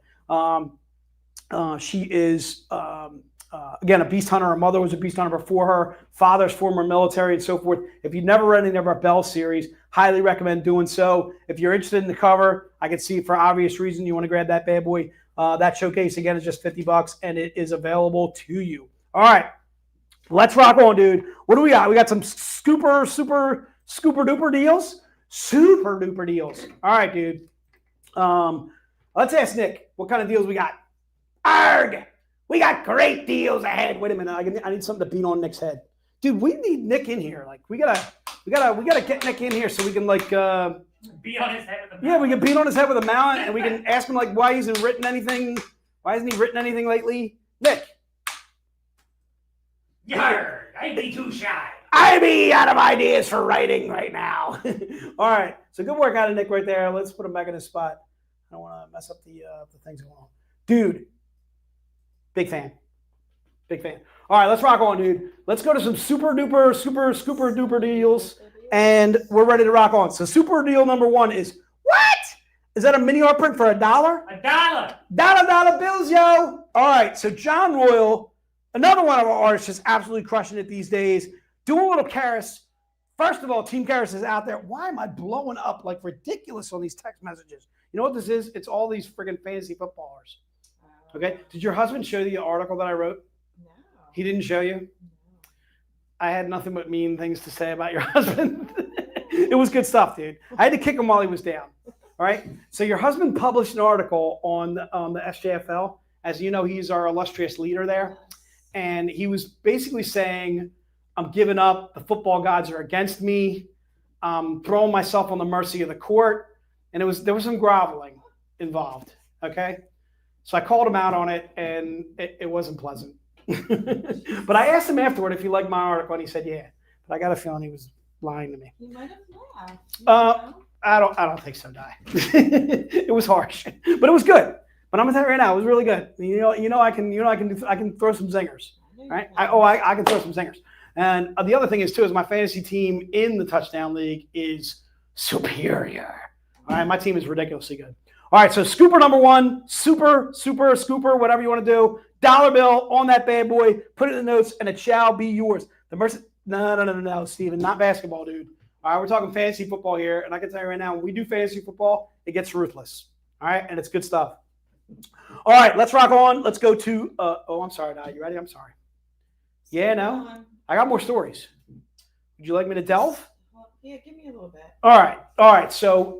She is, again, a beast hunter. Her mother was a beast hunter before her. Father's former military and so forth. If you've never read any of our Bell series, highly recommend doing so. If you're interested in the cover, I can see for obvious reason you want to grab that bad boy. That showcase, again, is just $50 and it is available to you. All right. Let's rock on, dude. What do we got? We got some super duper deals. Super duper deals. All right, dude. Let's ask Nick what kind of deals we got. Arg! We got great deals ahead. Wait a minute. I need something to beat on Nick's head. Dude, we need Nick in here. Like we gotta get Nick in here so we can like beat on his head with a mallet. Yeah, we can beat on his head with a mallet and we can ask him like why he hasn't written anything Why hasn't he written anything lately? Nick. Yarr, I'd be too shy. I be out of ideas for writing right now. All right. So good work out of Nick right there. Let's put him back in his spot. I don't want to mess up the things going on. Dude, big fan. Big fan. All right, let's rock on, dude. Let's go to some super duper, super scooper duper deals. And we're ready to rock on. So super deal number one is, what? Is that a mini art print for $1? $1. Dollar bills, yo. All right, so John Royal, another one of our artists, just absolutely crushing it these days. Doing a little Karis. First of all, Team Karis is out there. Why am I blowing up like ridiculous on these text messages? You know what this is? It's all these friggin' fantasy footballers. Okay? Did your husband show you the article that I wrote? No. He didn't show you? No. I had nothing but mean things to say about your husband. It was good stuff, dude. I had to kick him while he was down. All right? So your husband published an article on the SJFL. As you know, he's our illustrious leader there. And he was basically saying, I'm giving up. The football gods are against me. I'm throwing myself on the mercy of the court. And there was some groveling involved. Okay? So I called him out on it, and it wasn't pleasant. But I asked him afterward if he liked my article, and he said, yeah. But I got a feeling he was lying to me. He might have laughed. You know? I don't think so, Di. It was harsh, but it was good. But I'm gonna tell you right now, it was really good. I can throw some zingers, right? I can throw some zingers. And the other thing is too is my fantasy team in the touchdown league is superior. All right, my team is ridiculously good. All right, so scooper number one, super scooper, whatever you want to do. Dollar bill on that bad boy. Put it in the notes, and it shall be yours. No, Steven, not basketball, dude. All right, we're talking fantasy football here, and I can tell you right now, when we do fantasy football, it gets ruthless. All right, and it's good stuff. All right, let's rock on. Let's go to. I'm sorry, Di. You ready? I'm sorry. Yeah, no, I got more stories. Would you like me to delve? Yeah, give me a little bit. All right. So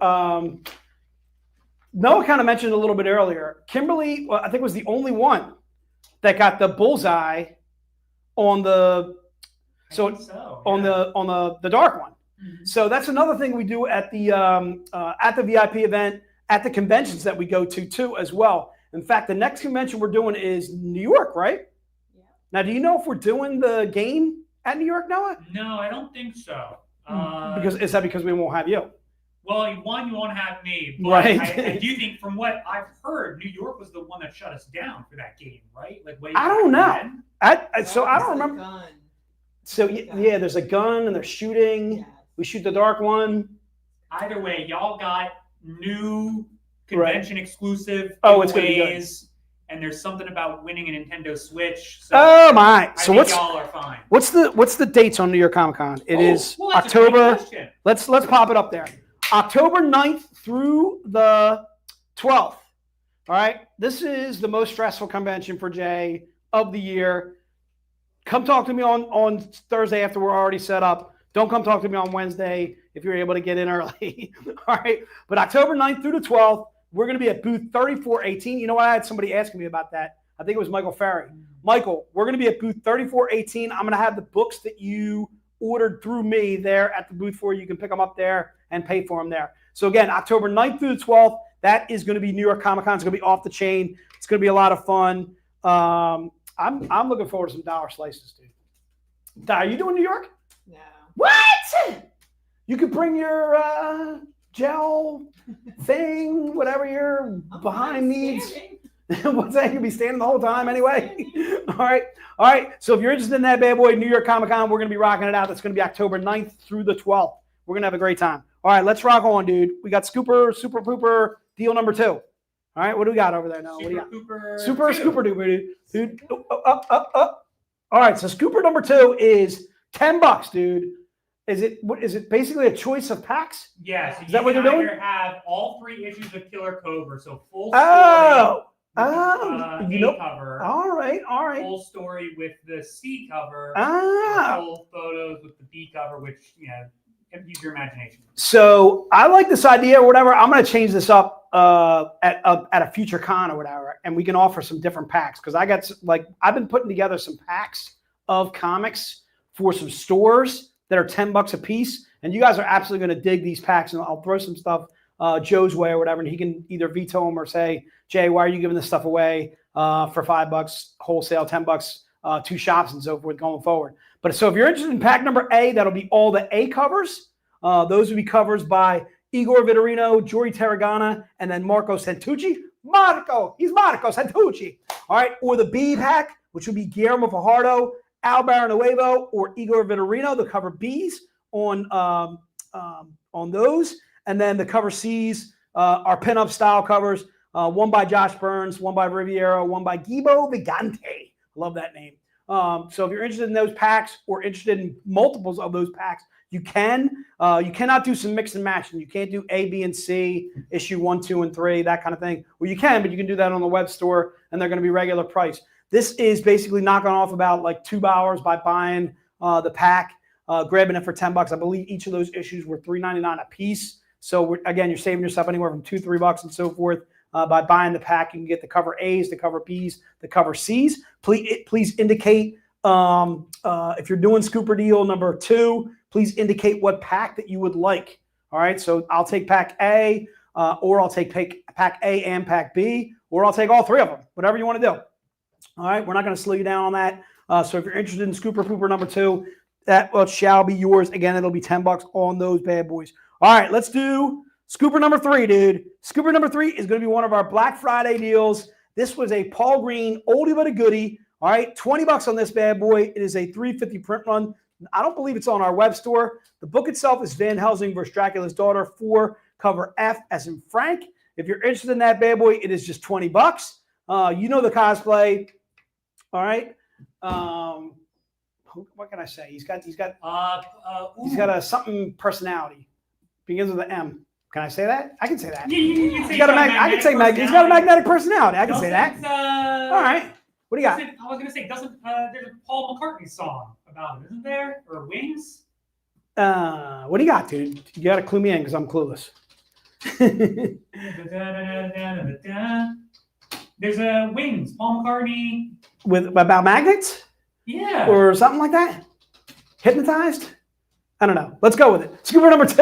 Noah kind of mentioned a little bit earlier. Kimberly, I think, was the only one that got the bullseye on the the dark one. Mm-hmm. So that's another thing we do at the VIP event, at the conventions that we go to too as well. In fact, the next convention we're doing is New York, right? Yeah. Now, do you know if we're doing the game at New York, Noah? No, I don't think so. Because we won't have you? Well, one, you won't have me. But right. I do think, from what I've heard, New York was the one that shut us down for that game, right? Like, I don't know. I don't remember. Gun. So yeah, there's a gun and they're shooting. Yeah. We shoot the dark one. Either way, y'all got new convention exclusive. Oh, it's gonna be good. And there's something about winning a Nintendo Switch. So oh my! So y'all are fine. What's the dates on New York Comic Con? It is October. Let's pop it up there. October 9th through the 12th. All right. This is the most stressful convention for Jay of the year. Come talk to me on Thursday after we're already set up. Don't come talk to me on Wednesday if you're able to get in early. All right. But October 9th through the 12th, we're going to be at booth 3418. You know what? I had somebody asking me about that. I think it was Michael Ferry. Michael, we're going to be at booth 3418. I'm going to have the books that you ordered through me there at the booth for you. You can pick them up there and pay for them there. So again, October 9th through the 12th, that is going to be New York Comic Con. It's going to be off the chain. It's going to be a lot of fun. I'm looking forward to some dollar slices, dude. Are you doing New York? No. What? You could bring your gel thing, whatever your behind needs. What's that? You'll be standing the whole time anyway. All right. So if you're interested in that bad boy, New York Comic Con, we're going to be rocking it out. That's going to be October 9th through the 12th. We're going to have a great time. All right, let's rock on, dude. We got Scooper, Super Pooper, deal number 2. All right, what do we got over there now? What do you got? Super Scooper Duper, dude. All right, so Scooper number 2 is $10, dude. Is it basically a choice of packs? Yes. Is that what they're doing? You have all 3 issues of Killer Cobra, so full story. A cover. All right. Full story with the C cover. Full photos with the B cover, which, use your imagination. So I like this idea or whatever. I'm going to change this up at a future con or whatever, and we can offer some different packs, because I've been putting together some packs of comics for some stores that are $10 a piece, and you guys are absolutely going to dig these packs, and I'll throw some stuff Joe's way or whatever, and he can either veto them or say, Jay, why are you giving this stuff away? for $5, wholesale $10, 2 shops and so forth going forward. But so if you're interested in pack number A, that'll be all the A covers. Those will be covers by Igor Vitorino, Jory Tarragona, and then Marco Santucci. He's Marco Santucci. All right, or the B pack, which would be Guillermo Fajardo, Al Baranuevo, or Igor Vitorino, the cover Bs on those. And then the cover Cs are pinup style covers, one by Josh Burns, one by Riviera, one by Gibo Vigante. Love that name. So if you're interested in those packs or interested in multiples of those packs, you can. You cannot do some mix and matching. You can't do A, B, and C, issue 1, 2, and 3, that kind of thing. Well, you can, but you can do that on the web store, and they're going to be regular price. This is basically knocking off about like $2 by buying the pack, grabbing it for $10. I believe each of those issues were $3.99 a piece. So again, you're saving yourself anywhere from $2, $3 and so forth. By buying the pack, you can get the cover A's, the cover B's, the cover C's. Please indicate if you're doing Scooper Deal number 2, please indicate what pack that you would like. All right, so I'll take pack A, or I'll take pack A and pack B, or I'll take all 3 of them, whatever you want to do. All right, we're not going to slow you down on that. So if you're interested in Scooper Pooper number 2, that shall be yours. Again, it'll be $10 on those bad boys. All right, let's do Scooper number 3, dude. Scooper number 3 is going to be one of our Black Friday deals. This was a Paul Green oldie but a goodie. All right, $20 on this bad boy. It is a 350 print run. I don't believe it's on our web store. The book itself is Van Helsing versus Dracula's Daughter 4, cover F as in Frank. If you're interested in that bad boy, it is just $20. You know the cosplay. All right. What can I say? He's got a something personality. Begins with an M. Can I say that? I can say that. He's got a magnetic personality. I can say that. All right. What do you got? I was going to say, there's a Paul McCartney song about it, isn't there? Or Wings? What do you got, dude? You got to clue me in because I'm clueless. There's a Wings, Paul McCartney. About magnets? Yeah. Or something like that? Hypnotized? I don't know. Let's go with it. Scooper number 2.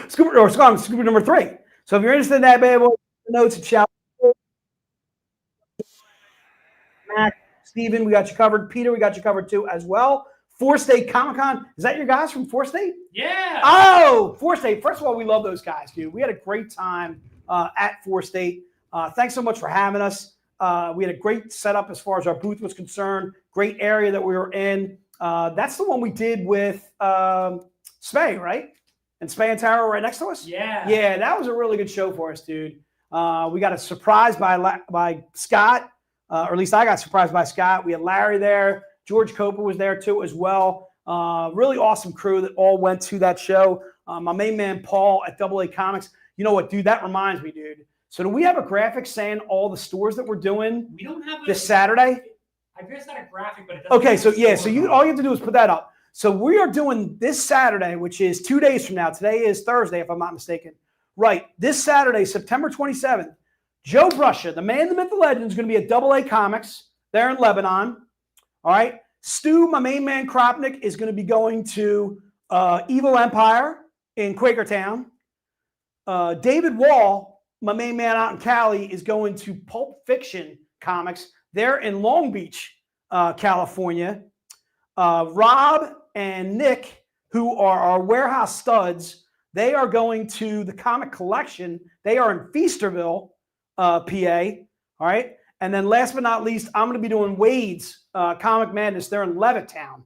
Scooper number 3. So if you're interested in that bad boy, notes and shout. Mac, Steven, we got you covered. Peter, we got you covered too as well. 4 State Comic Con. Is that your guys from 4 State? Yeah. Oh, 4 State. First of all, we love those guys, dude. We had a great time at 4 State. Thanks so much for having us. We had a great setup as far as our booth was concerned. Great area that we were in. That's the one we did with Spay, right? And Spay and Taro right next to us? Yeah. Yeah, that was a really good show for us, dude. We got a surprise by Scott. Or at least I got surprised by Scott. We had Larry there. George Coper was there too as well. Really awesome crew that all went to that show. My main man, Paul at AA Comics. You know what, dude? That reminds me, dude. So do we have a graphic saying all the stores that we're doing We don't have this Saturday? I guess not a graphic, but it doesn't. Okay, so yeah, so all you have to do is put that up. So we are doing this Saturday, which is 2 days from now. Today is Thursday, if I'm not mistaken. Right, this Saturday, September 27th, Joe Brusha, the man, the myth, the legend, is going to be at AA Comics there in Lebanon. All right. Stu, my main man, Kropnik, is going to be going to Evil Empire in Quakertown. David Wall, my main man out in Cali, is going to Pulp Fiction Comics there in Long Beach, California. Rob and Nick, who are our warehouse studs, they are going to the Comic Collection. They are in Feasterville, PA. All right. And then last but not least, I'm going to be doing Wade's Comic Madness there in Levittown.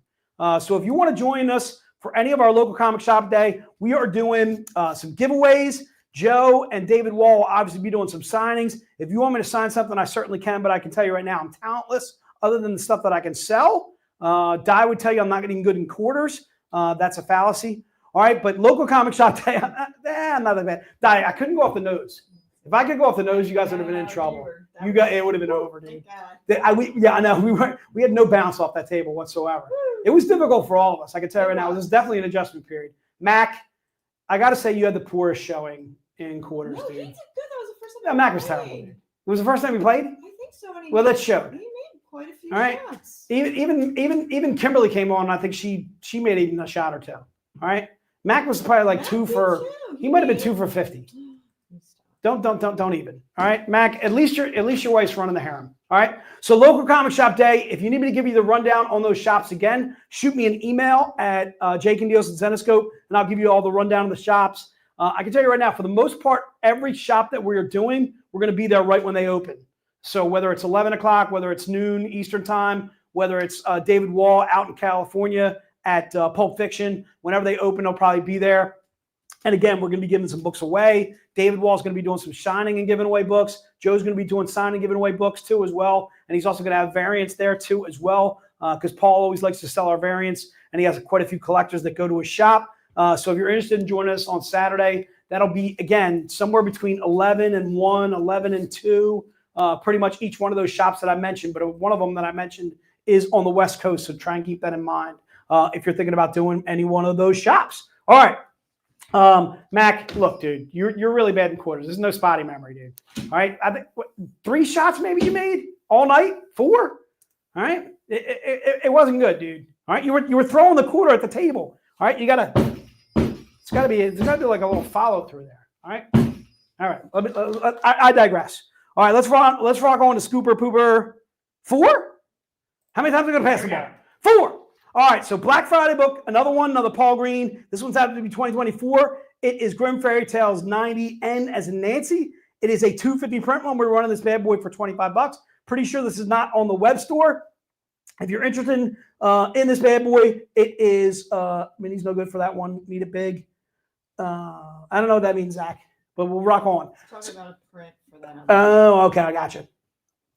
So if you want to join us for any of our local comic shop day, we are doing some giveaways. Joe and David Wall will obviously be doing some signings. If you want me to sign something, I certainly can, but I can tell you right now, I'm talentless other than the stuff that I can sell. Di would tell you I'm not getting good in quarters. That's a fallacy. All right, but local comic shop day, not that bad. Di, I couldn't go off the nose. If I could go off the nose, you guys would have been in trouble. It would have been over, dude. I know we had no bounce off that table whatsoever. It was difficult for all of us. I can tell you right now, it was definitely an adjustment period. Mac, I got to say you had the poorest showing in quarters, dude. He did good. That was the first time. Yeah, Mac was terrible. Dude. It was the first time we played. I think so. Well, let's show. He made quite a few all right. shots. Even Kimberly came on. I think she made even a shot or two. All right. Mac was probably like he might have been 2 for 50. Don't even. All right, Mac. At least your wife's running the harem. All right. So local comic shop day. If you need me to give you the rundown on those shops again, shoot me an email at Jake and Deals at Zenescope, and I'll give you all the rundown of the shops. I can tell you right now, for the most part, every shop that we're doing, we're going to be there right when they open. So whether it's 11 o'clock, whether it's noon Eastern time, whether it's David Wall out in California at Pulp Fiction, whenever they open, they'll probably be there. And again, we're going to be giving some books away. David Wall's going to be doing some signing and giving away books. Joe's going to be doing signing and giving away books too as well. And he's also going to have variants there too as well, because Paul always likes to sell our variants, and he has quite a few collectors that go to his shop. So if you're interested in joining us on Saturday, that'll be, again, somewhere between 11 and 1, 11 and 2, pretty much each one of those shops that I mentioned. But one of them that I mentioned is on the West Coast, so try and keep that in mind if you're thinking about doing any one of those shops. All right. Mac, look, dude, you're really bad in quarters. There's no spotty memory, dude. All right. I think 3 shots maybe you made all night? 4? All right. It wasn't good, dude. All right. You were throwing the quarter at the table. All right. There's got to be like a little follow through there. All right. All right. I digress. All right. Let's rock on to Scooper Pooper 4. How many times are we going to pass the ball? 4. All right, so Black Friday book, another Paul Green. This one's happened to be 2024. It is Grimm Fairy Tales 90, N as in Nancy. It is a 250 print one. We're running this bad boy for $25. Pretty sure this is not on the web store. If you're interested in this bad boy, it is, mini's no good for that one. Need it big. I don't know what that means, Zach, but we'll rock on. Talking about a print for that. Oh, okay, I got you.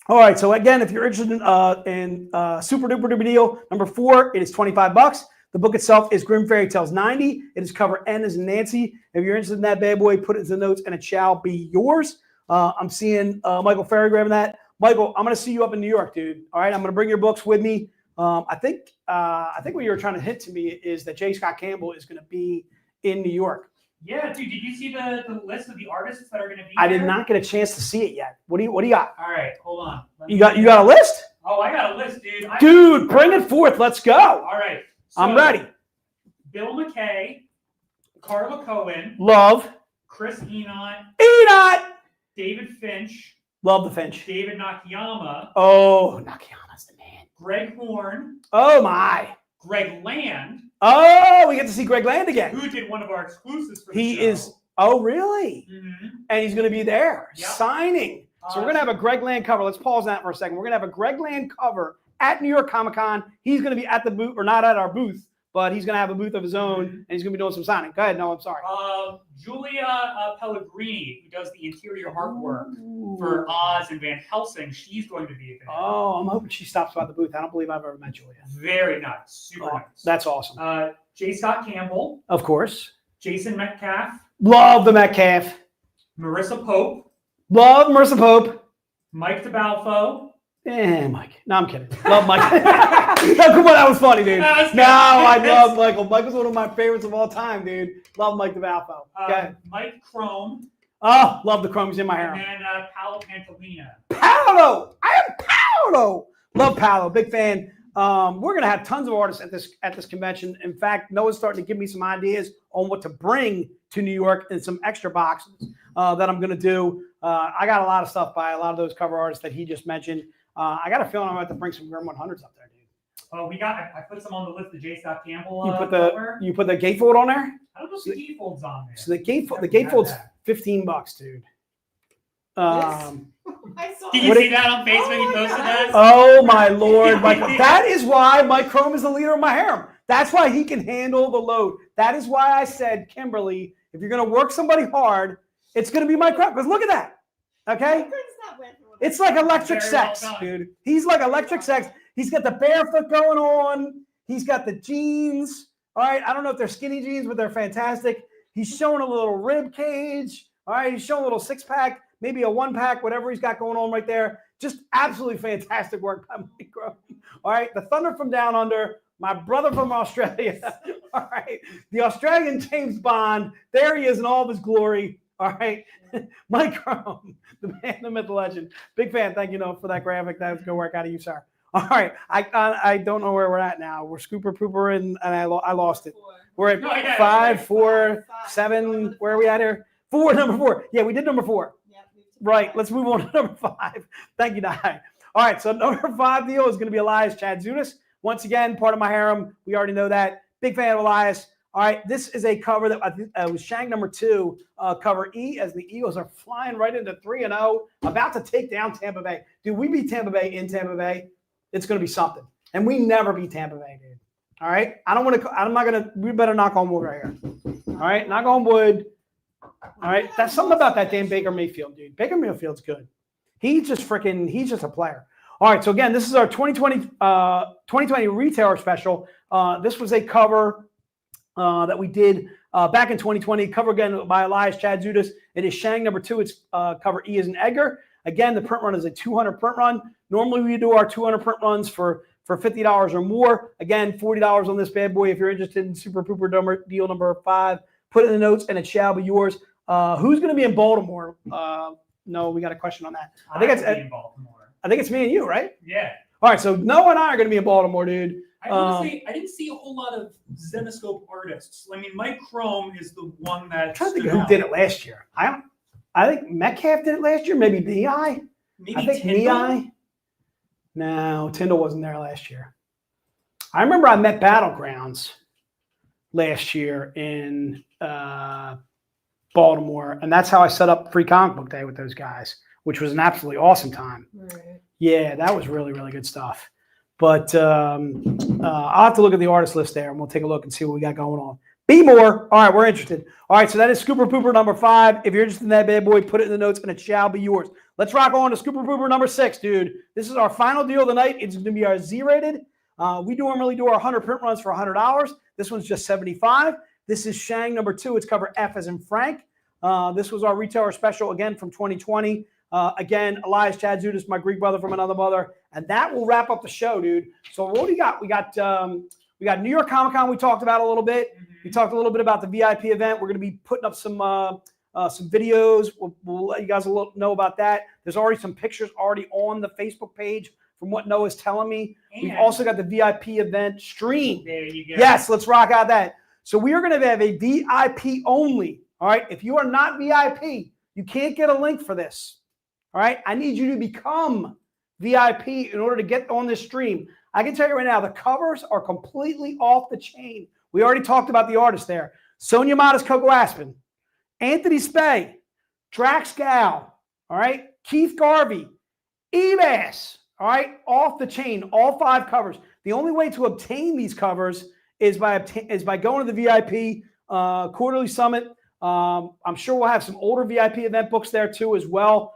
All right, so again, if you're interested in super duper deal, number 4, it is $25. The book itself is Grimm Fairy Tales 90. It is cover N as in Nancy. If you're interested in that bad boy, put it in the notes and it shall be yours. I'm seeing Michael Ferry grabbing that. Michael, I'm going to see you up in New York, dude. All right, I'm going to bring your books with me. I think what you were trying to hit to me is that J. Scott Campbell is going to be in New York. Yeah, dude, did you see the list of the artists that are going to be I there? did not get a chance to see it yet. What do you got? All right, hold on. You got a list? Oh, I got a list, dude. Dude, bring it forth. Let's go. All right. So, I'm ready. Bill McKay, Carla Cohen, Love. Chris Enot, David Finch, Love the Finch. David Nakayama. Oh, Nakayama's the man. Greg Horn. Oh, my. Greg Land. Oh, we get to see Greg Land again. Who did one of our exclusives for the He show. is. Oh, really? Mm-hmm. And he's going to be there Yep. signing. So we're going to have a Greg Land cover. Let's pause that for a second. We're going to have a Greg Land cover at New York Comic Con. He's going to be at the booth, or not at our booth, but he's going to have a booth of his own, and he's going to be doing some signing. Go ahead. No, I'm sorry. Julia Pellegrini, who does the interior artwork for Oz and Van Helsing, she's going to be there. Oh, I'm hoping she stops by the booth. I don't believe I've ever met Julia. Very nice. Super nice. That's awesome. J. Scott Campbell. Of course. Jason Metcalf. Love the Metcalf. Marissa Pope. Love Marissa Pope. Mike DeBalfo. Mike. No, I'm kidding. Love Mike. No, come on, that was funny, dude. No, I love Michael. Michael's one of my favorites of all time, dude. Love Mike DeBalfo. Okay. Mike Crome. Oh, love the Chromes in my hair. And then Paolo Pantalina. Paolo! I am Paolo! Love Paolo. Big fan. We're gonna have tons of artists at this convention. In fact, Noah's starting to give me some ideas on what to bring to New York and some extra boxes that I'm gonna do. I got a lot of stuff by a lot of those cover artists that he just mentioned. I got a feeling I'm going to have to bring some Grimm 100s up there, dude. Oh, I put some on the list of J. Scott Campbell. You put the gatefold on there? I don't know if the gatefold's on there. So the gatefold's $15, dude. I saw Did you see that on Facebook? He posted that? Oh my Lord, Michael. That is why Mike Crome is the leader of my harem. That's why he can handle the load. That is why I said, Kimberly, if you're going to work somebody hard, it's going to be Mike Crome. Because look at that. Okay? It's like electric sex, dude. He's like electric sex. He's got the barefoot going on. He's got the jeans. All right. I don't know if they're skinny jeans, but they're fantastic. He's showing a little rib cage. All right. He's showing a little 6-pack, maybe a 1-pack, whatever he's got going on right there. Just absolutely fantastic work by Mike Crome. All right. The Thunder from Down Under. My brother from Australia. All right. The Australian James Bond. There he is in all of his glory. All right. Mike Crome, the man, the myth, the legend. Big fan. Thank you, Noah, for that graphic. That was good work out of you, sir. All right. I don't know where we're at now. We're Scooper Pooper, and I lost it. We're at 5, 4, 7. Where are we at here? 4, number 4. Yeah, we did number 4. Right. Let's move on to number 5. Thank you, Di. All right, so number 5 deal is going to be Elias Chad Zunis. Once again, part of my harem. We already know that. Big fan of Elias. All right, this is a cover that I think was Shang number 2, cover E, as the Eagles are flying right into 3-0, about to take down Tampa Bay. Dude, we beat Tampa Bay in Tampa Bay. It's going to be something. And we never beat Tampa Bay, dude. All right, we better knock on wood right here. All right, knock on wood. All right, that's something about that damn Baker Mayfield, dude. Baker Mayfield's good. He's just a player. All right, so again, this is our 2020 retailer special. This was a cover that we did back in 2020. Cover again by Elias Chad Zudas. It is Shang number 2. It's cover E as in Edgar. Again, the print run is a 200 print run. Normally we do our 200 print runs for $50 or more. Again, $40 on this bad boy. If you're interested in Super Pooper deal number 5, put it in the notes and it shall be yours. Who's going to be in Baltimore? No, we got a question on that. I think it's in Baltimore. I think it's me and you, right? Yeah. All right, so Noah and I are going to be in Baltimore, dude. I didn't see a whole lot of Zenescope artists. I mean, Mike Chrome is the one that. I'm trying to think who did it last year. I think Metcalf did it last year. Maybe Ni. Maybe I think Tyndall? Ni. No, Tyndall wasn't there last year. I remember I met Battlegrounds last year in Baltimore, and that's how I set up Free Comic Book Day with those guys, which was an absolutely awesome time. Right. Yeah, that was really, really good stuff. But I'll have to look at the artist list there, and we'll take a look and see what we got going on. Be more. All right, we're interested. All right, so that is Scooper Pooper number 5. If you're interested in that bad boy, put it in the notes, and it shall be yours. Let's rock on to Scooper Pooper number 6, dude. This is our final deal of the night. It's going to be our Z-rated. We normally do our 100 print runs for $100. This one's just $75. This is Shang number 2. It's cover F as in Frank. This was our retailer special, again, from 2020. Again, Elias Chad Zudas, my Greek brother from another mother. And that will wrap up the show, dude. So what do we got? We got New York Comic Con we talked about a little bit. We talked a little bit about the VIP event. We're going to be putting up some videos. We'll let you guys know about that. There's already some pictures already on the Facebook page from what Noah's telling me. And we've also got the VIP event stream. There you go. Yes, let's rock out that. So we are going to have a VIP only. All right. If you are not VIP, you can't get a link for this. All right. I need you to become VIP in order to get on this stream. I can tell you right now, the covers are completely off the chain. We already talked about the artists there. Sonia Matas, Coco Aspen, Anthony Spey, Drax Gal, all right, Keith Garvey, Ebas, all right, off the chain, all 5 covers. The only way to obtain these covers is by going to the VIP quarterly summit. I'm sure we'll have some older VIP event books there too as well.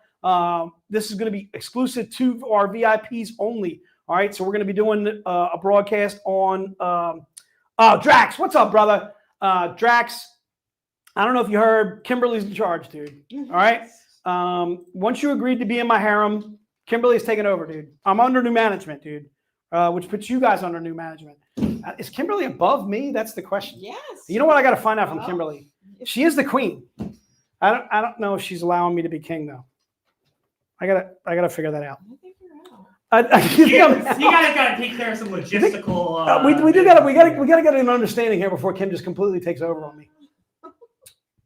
This is going to be exclusive to our VIPs only. All right, so we're going to be doing a broadcast on Drax. What's up, brother? Drax, I don't know if you heard, Kimberly's in charge, dude. All right? Once you agreed to be in my harem, Kimberly's taking over, dude. I'm under new management, dude, which puts you guys under new management. Is Kimberly above me? That's the question. Yes. You know what I got to find out from Kimberly? She is the queen. I don't know if she's allowing me to be king, though. I gotta figure that out. I think you're out. You guys got to take care of some logistical. We gotta get an understanding here before Kim just completely takes over on me.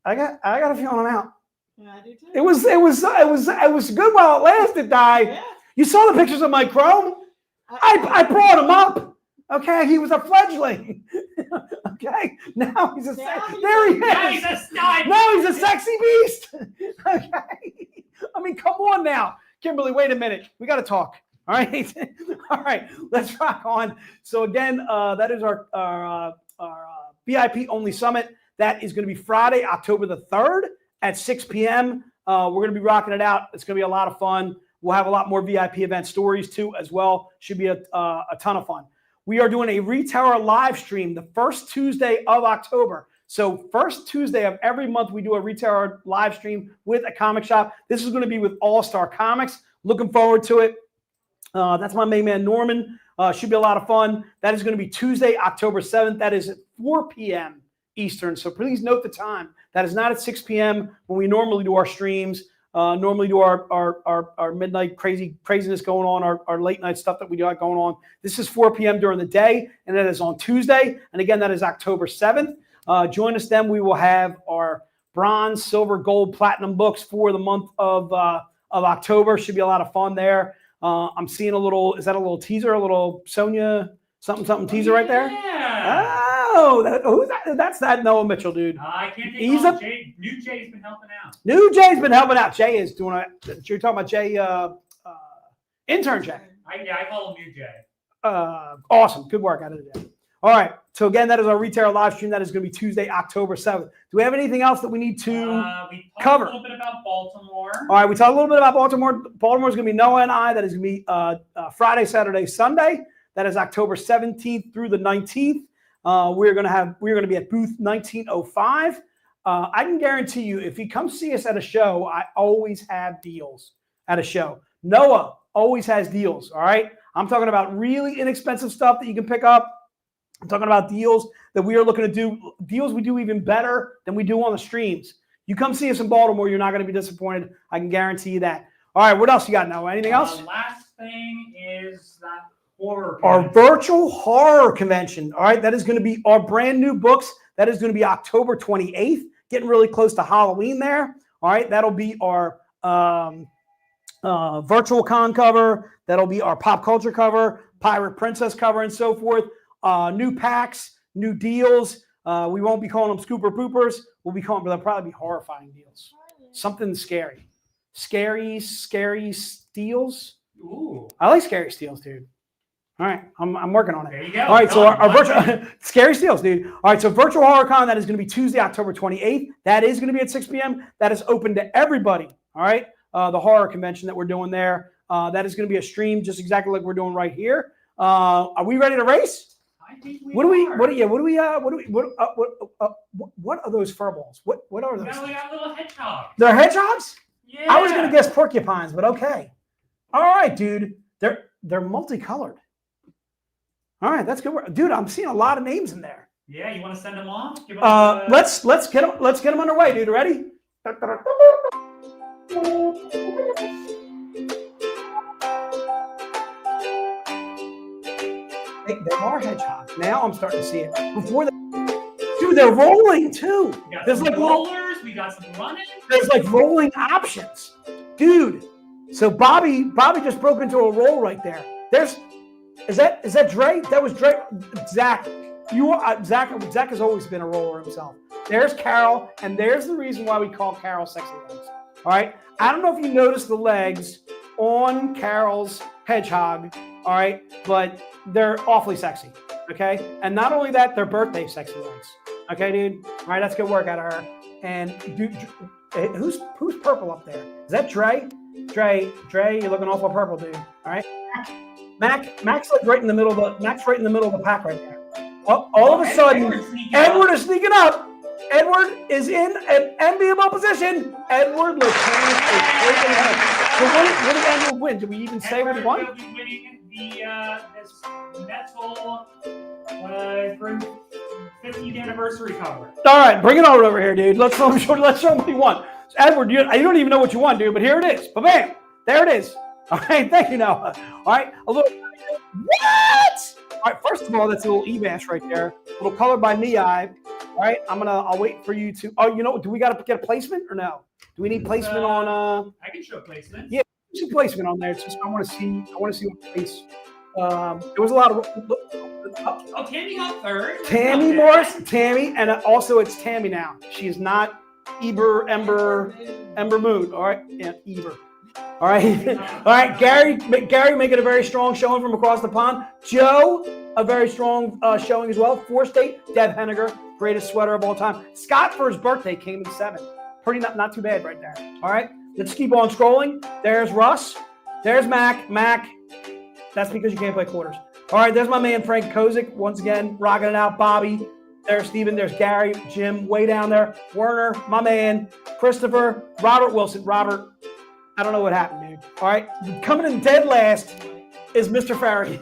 I got a feeling I'm out. Yeah, I do too. It was good while it lasted, Di. Yeah. You saw the pictures of Mike Chrome. I brought him up. Okay, he was a fledgling. Okay, now he's a there he is. Now he's a stud. Now he's a sexy beast. Okay, I mean, come on now, Kimberly. Wait a minute, we got to talk. All right, all right, let's rock on. So again, that is our VIP only summit. That is going to be Friday, October the 3rd at 6 p.m. We're going to be rocking it out. It's going to be a lot of fun. We'll have a lot more VIP event stories too as well. Should be a ton of fun. We are doing a retailer live stream the first Tuesday of October. So first Tuesday of every month, we do a retailer live stream with a comic shop. This is going to be with All Star Comics. Looking forward to it. That's my main man, Norman. Should be a lot of fun. That is going to be Tuesday, October 7th. That is at 4 p.m. Eastern. So please note the time. That is not at 6 p.m. when we normally do our streams. Normally do our midnight craziness going on, our late night stuff that we got going on. This is 4 p.m. during the day, and that is on Tuesday. And again, that is October 7th. Join us then. We will have our bronze, silver, gold, platinum books for the month of October. Should be a lot of fun there. I'm seeing a little. Is that a little teaser? A little Sonya something teaser right there? Yeah. Oh, who's that? That's that Noah Mitchell dude. I can't take He's all a- Jay. New Jay's been helping out. New Jay's been helping out. Jay is doing it. You're talking about Jay, intern Jay. I call him New Jay. Awesome. Good work out of the day. All right. So again, that is our retail live stream. That is going to be Tuesday, October 7th. Do we have anything else that we need to we talked cover? a little bit about Baltimore. All right. We talked a little bit about Baltimore. Baltimore is going to be Noah and I. That is going to be Friday, Saturday, Sunday. That is October 17th through the 19th. We're going to be at booth 1905. I can guarantee you, if you come see us at a show, I always have deals at a show. Noah always has deals. All right. I'm talking about really inexpensive stuff that you can pick up. I'm talking about deals that we are looking to do, deals we do even better than we do on the streams. You come see us in Baltimore, you're not going to be disappointed. I can guarantee you that. All right, what else you got, Noah? Anything else? Last thing is that horror. Our virtual horror convention. All right, that is going to be our brand new books. That is going to be October 28th, getting really close to Halloween there. All right, that'll be our virtual con cover. That'll be our pop culture cover, Pirate Princess cover, and so forth. New packs, new deals. We won't be calling them scooper poopers. We'll be calling, but they'll probably be horrifying deals. Something scary. Scary steals. Ooh. I like scary steals, dude. All right, I'm working on it. There you go. All right, so our virtual scary steals, dude. All right, so virtual horror con, that is going to be Tuesday, October 28th. That is going to be at 6 p.m. That is open to everybody. All right, the horror convention that we're doing there. That is going to be a stream, just exactly like we're doing right here. Are we ready to race? I think we What are those fur balls? What are those? We got little hedgehogs. They're hedgehogs? Yeah. I was going to guess porcupines, but okay. All right, dude. They're multicolored. All right, that's good work. Dude, I'm seeing a lot of names in there. Yeah, you want to send them off? Give us, let's get them underway, dude. Ready? They are hedgehogs. Now I'm starting to see it. Before dude, they're rolling too. There's like rollers. We got some running. There's like rolling options, dude. So Bobby just broke into a roll right there. Is that Dre? That was Dre. Zach, Zach has always been a roller himself. There's Carol, and there's the reason why we call Carol sexy legs. All right. I don't know if you noticed the legs on Carol's hedgehog. All right, but they're awfully sexy. Okay, and not only that, they're birthday sexy legs. Okay, dude. All right, that's good work out of her. And dude, who's purple up there? Is that Dre? Dre, you're looking awful purple, dude. All right. Mac's like right in the middle of the pack right there. All of a sudden, Edward is sneaking up. Edward is in an enviable position. Edward looks so what did Edward win? Did we even say what he won? Edward will be winning this metal 50th anniversary cover. All right, bring it over here, dude. Let's show him what he won. Edward, you don't even know what you won, dude, but here it is. Bam! There it is. All right, thank you, Noah. All right, a little. What? All right, first of all, that's a little e-bash right there. A little colored by me eye. All right, I'll wait for you to. Oh, do we got to get a placement or no? Do we need placement on? I can show placement. Yeah, some placement on there. It's just I want to see what place. There was a lot of. Tammy got third. Tammy Morris, Tammy, and also it's Tammy now. She is not Ember Moon. All right, yeah, Eber. All right, all right. Gary making a very strong showing from across the pond. Joe, a very strong showing as well. 4-state, Deb Henniger, greatest sweater of all time. Scott for his birthday came in 7th. Pretty not too bad right there. All right, let's keep on scrolling. There's Russ. There's Mac. That's because you can't play quarters. All right, there's my man Frank Kozik once again rocking it out. Bobby. There's Steven. There's Gary. Jim way down there. Werner, my man. Christopher. Robert Wilson. Robert. I don't know what happened, dude. All right. Coming in dead last is Mr. Ferry.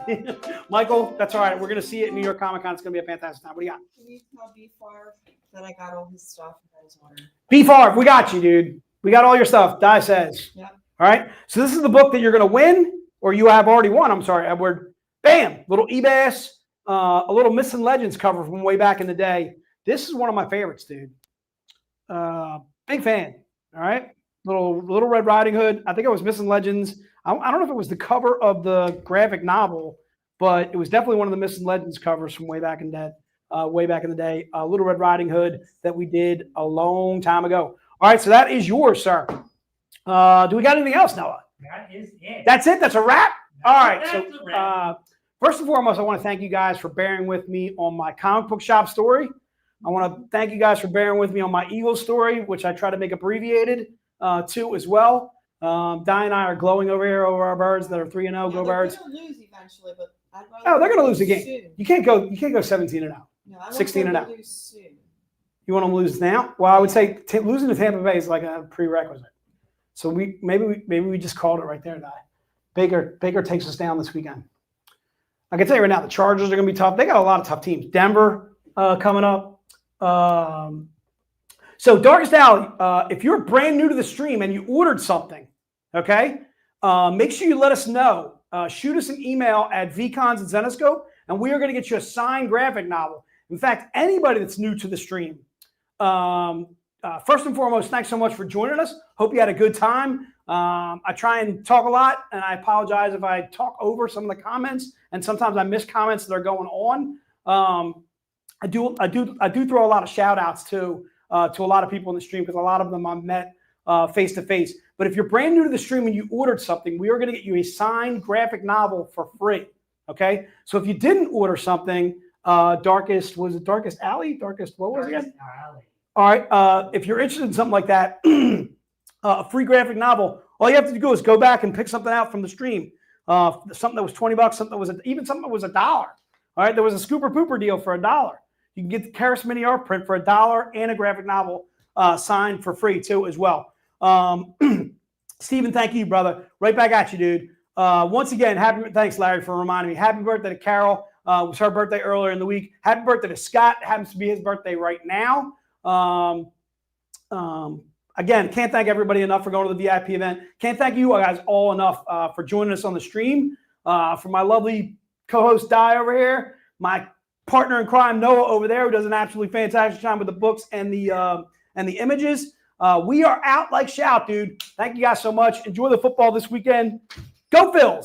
Michael, that's all right. We're going to see it at New York Comic Con. It's going to be a fantastic time. What do you got? Can you tell B4 that I got all his stuff in his order? B5, we got you, dude. We got all your stuff. Di says. Yeah. All right. So this is the book that you're going to win, or you have already won. I'm sorry, Edward. Bam. Little Ebass. A little Missing Legends cover from way back in the day. This is one of my favorites, dude. Big fan. All right. Little Red Riding Hood. I think it was Missing Legends. I don't know if it was the cover of the graphic novel, but it was definitely one of the Missing Legends covers from way back in the day. Little Red Riding Hood that we did a long time ago. All right, so that is yours, sir. Do we got anything else, Noah? That is it. That's it. That's a wrap. All right. That's a So wrap. first and foremost, I want to thank you guys for bearing with me on my comic book shop story. I want to thank you guys for bearing with me on my Eagles story, which I try to make abbreviated too as well. Di and I are glowing over here over our birds that are 3-0. Go Birds! They're going to lose eventually, but I'd rather. Oh, they're going to lose the game. Soon. You can't go 17-0. No, I want 16 them and to out. lose soon. You want them to lose now? Well, I would say losing to Tampa Bay is like a prerequisite. So maybe we just called it right there, Di. Baker takes us down this weekend. I can tell you right now, the Chargers are going to be tough. They got a lot of tough teams. Denver coming up. So Darkest Alley, if you're brand new to the stream and you ordered something, okay, make sure you let us know. Shoot us an email at VCons at Zenescope, and we are going to get you a signed graphic novel. In fact, anybody that's new to the stream, first and foremost, thanks so much for joining us. Hope you had a good time. I try and talk a lot, and I apologize if I talk over some of the comments, and sometimes I miss comments that are going on. I do throw a lot of shout outs to a lot of people in the stream because a lot of them I met face to face. But if you're brand new to the stream and you ordered something, we are going to get you a signed graphic novel for free. Okay, so if you didn't order something, Darkest Alley? What was it again? Alley. All right, if you're interested in something like that, a free graphic novel, all you have to do is go back and pick something out from the stream. Something that was $20, something that was even something that was $1. All right, there was a Scooper Pooper deal for $1. You can get the Karis Mini art print for $1 and a graphic novel signed for free too as well. Steven, thank you, brother. Right back at you, dude. Once again, thanks, Larry, for reminding me. Happy birthday to Carol. It was her birthday earlier in the week. Happy birthday to Scott. It happens to be his birthday right now. Again, can't thank everybody enough for going to the VIP event. Can't thank you guys all enough for joining us on the stream. For my lovely co-host Di over here, my partner in crime Noah over there, who does an absolutely fantastic job with the books and the images. We are out like shout, dude. Thank you guys so much. Enjoy the football this weekend. Go Phils!